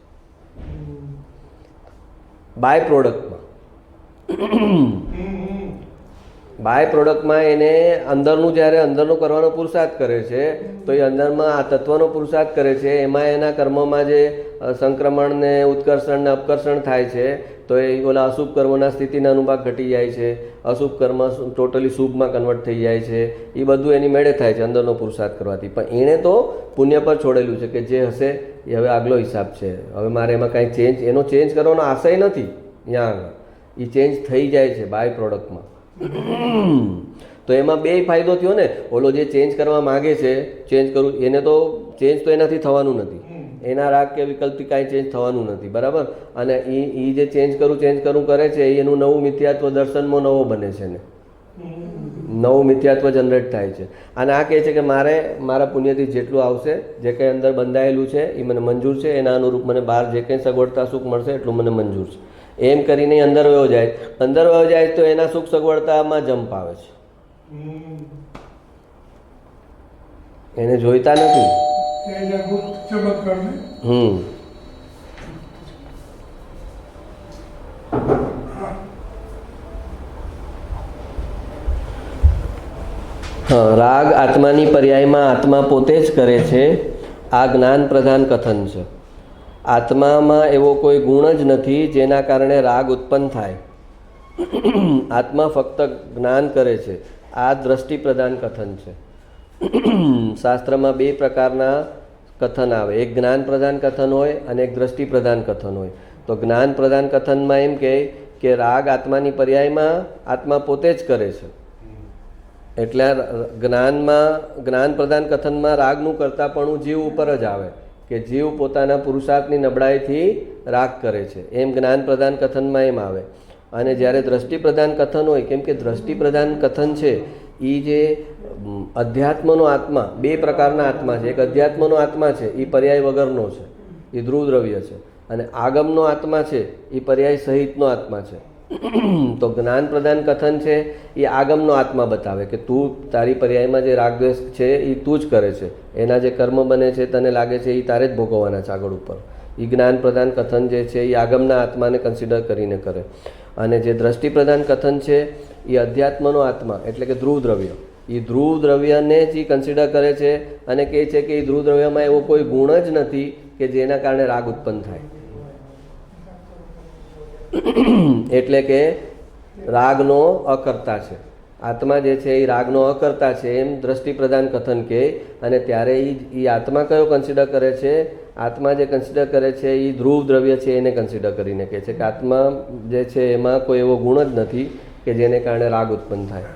બાય પ્રોડક્ટમાં. બાય પ્રોડક્ટમાં એને અંદરનું જ્યારે અંદરનું કરવાનો પુરુષાર્થ કરે છે તો એ અંદરમાં આ તત્વનો પુરુષાર્થ કરે છે. એમાં એના કર્મોમાં જે સંક્રમણ ને ઉત્કર્ષણ ને અપકર્ષણ થાય છે તો એ ઓલા અશુભ કર્મોના સ્થિતિના અનુભાગ ઘટી જાય છે, અશુભ કર્મ ટોટલી શુભમાં કન્વર્ટ થઈ જાય છે. એ બધું એની મેળે થાય છે અંદરનો પુરુષાર્થ કરવાથી. પણ એણે તો પુણ્ય પર છોડેલું છે કે જે હશે એ હવે આગલો હિસાબ છે, હવે મારે એમાં કાંઈ ચેન્જ, એનો ચેન્જ કરવાનો આશય નથી ત્યાં આગળ. એ ચેન્જ થઈ જાય છે બાય પ્રોડક્ટમાં. તો એમાં બે ફાયદો થયો ને. ઓલો જે ચેન્જ કરવા માગે છે, ચેન્જ કરવું, એને તો ચેન્જ તો એનાથી થવાનું નથી, એના રાગ કે વિકલ્પથી કાંઈ ચેન્જ થવાનું નથી, બરાબર. અને એ જે ચેન્જ કરું કરે છે એનું નવું મિથ્યાત્વ દર્શનમાં નવો બને છે ને, નવું મિથ્યાત્વ જનરેટ થાય છે. અને આ કહે છે કે મારે મારા પુણ્યથી જેટલું આવશે, જે કંઈ અંદર બંધાયેલું છે એ મને મંજૂર છે, એના અનુરૂપ મને બહાર જે કંઈ સગવડતા સુખ મળશે એટલું મને મંજૂર છે. એમ કરીને અંદર વયો જાય. અંદર વયો જાય તો એના સુખ સગવડતામાં જંપ આવે છે, એને જોઈતા નથી. રાગ આત્માની પર્યાયમાં આત્મા પોતે જ કરે છે. આ જ્ઞાન પ્રધાન કથન છે. આત્મામાં એવો કોઈ ગુણ જ નથી જેના કારણે રાગ ઉત્પન્ન થાય. આત્મા ફક્ત જ્ઞાન કરે છે. આ દ્રષ્ટિ પ્રધાન કથન છે. શાસ્ત્રમાં બે પ્રકારના કથન આવે, એક જ્ઞાન પ્રધાન કથન હોય અને એક દ્રષ્ટિ પ્રધાન કથન હોય. તો જ્ઞાન પ્રધાન કથનમાં એમ કહે કે રાગ આત્માની પર્યાયમાં આત્મા પોતે જ કરે છે. એટલે જ્ઞાન પ્રધાન કથનમાં રાગનું કરતાપણું જીવ ઉપર જ આવે કે જીવ પોતાના પુરુષાર્થની નબળાઈથી રાગ કરે છે, એમ જ્ઞાન પ્રધાન કથનમાં એમ આવે. અને જ્યારે દ્રષ્ટિ પ્રધાન કથન હોય, કેમ કે દ્રષ્ટિ પ્રધાન કથન છે એ જે અધ્યાત્મનો આત્મા, બે પ્રકારના આત્મા છે. એક અધ્યાત્મનો આત્મા છે એ પર્યાય વગરનો છે, એ ધ્રુવ દ્રવ્ય છે. અને આગમનો આત્મા છે એ પર્યાય સહિતનો આત્મા છે. તો જ્ઞાન પ્રધાન કથન છે એ આગમનો આત્મા બતાવે કે તું તારી પર્યાયમાં જે રાગદ્વેષ છે એ તું જ કરે છે, એના જે કર્મ બને છે તને લાગે છે એ તારે જ ભોગવવાના છે આગળ ઉપર. એ જ્ઞાન પ્રધાન કથન જે છે એ આગમના આત્માને કન્સિડર કરીને કરે. અને જે દ્રષ્ટિ પ્રધાન કથન છે એ અધ્યાત્મનો આત્મા એટલે કે ધ્રુવ દ્રવ્ય, એ ધ્રુવ દ્રવ્યને જ એ કન્સિડર કરે છે અને કહે છે કે એ ધ્રુવ દ્રવ્યમાં એવો કોઈ ગુણ જ નથી કે જેના કારણે રાગ ઉત્પન્ન થાય. એટલે કે રાગનો અકર્તા છે આત્મા, જે છે એ રાગનો અકર્તા છે એમ દ્રષ્ટિ પ્રધાન કથન કહે. અને ત્યારે એ આત્મા કયો કન્સિડર કરે છે? આત્મા જે કન્સિડર કરે છે એ ધ્રુવ દ્રવ્ય છે એને કન્સિડર કરીને કહે છે કે આત્મા જે છે એમાં કોઈ એવો ગુણ જ નથી કે જેને કારણે રાગ ઉત્પન્ન થાય.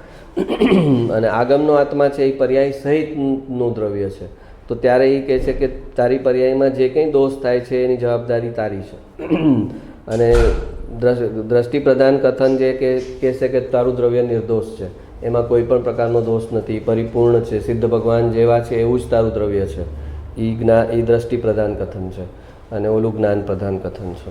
અને આગમનો આત્મા છે એ પર્યાય સહિતનું દ્રવ્ય છે. તો ત્યારે એ કહે છે કે તારી પર્યાયમાં જે કંઈ દોષ થાય છે એની જવાબદારી તારી છે. અને દ્રષ્ટિ પ્રધાન કથન જે કહે છે કે તારું દ્રવ્ય નિર્દોષ છે, એમાં કોઈ પણ પ્રકારનો દોષ નથી, પરિપૂર્ણ છે, સિદ્ધ ભગવાન જેવા છે એવું જ તારું દ્રવ્ય છે. એ દ્રષ્ટિ પ્રધાન કથન છે અને ઓલું જ્ઞાન પ્રધાન કથન છે.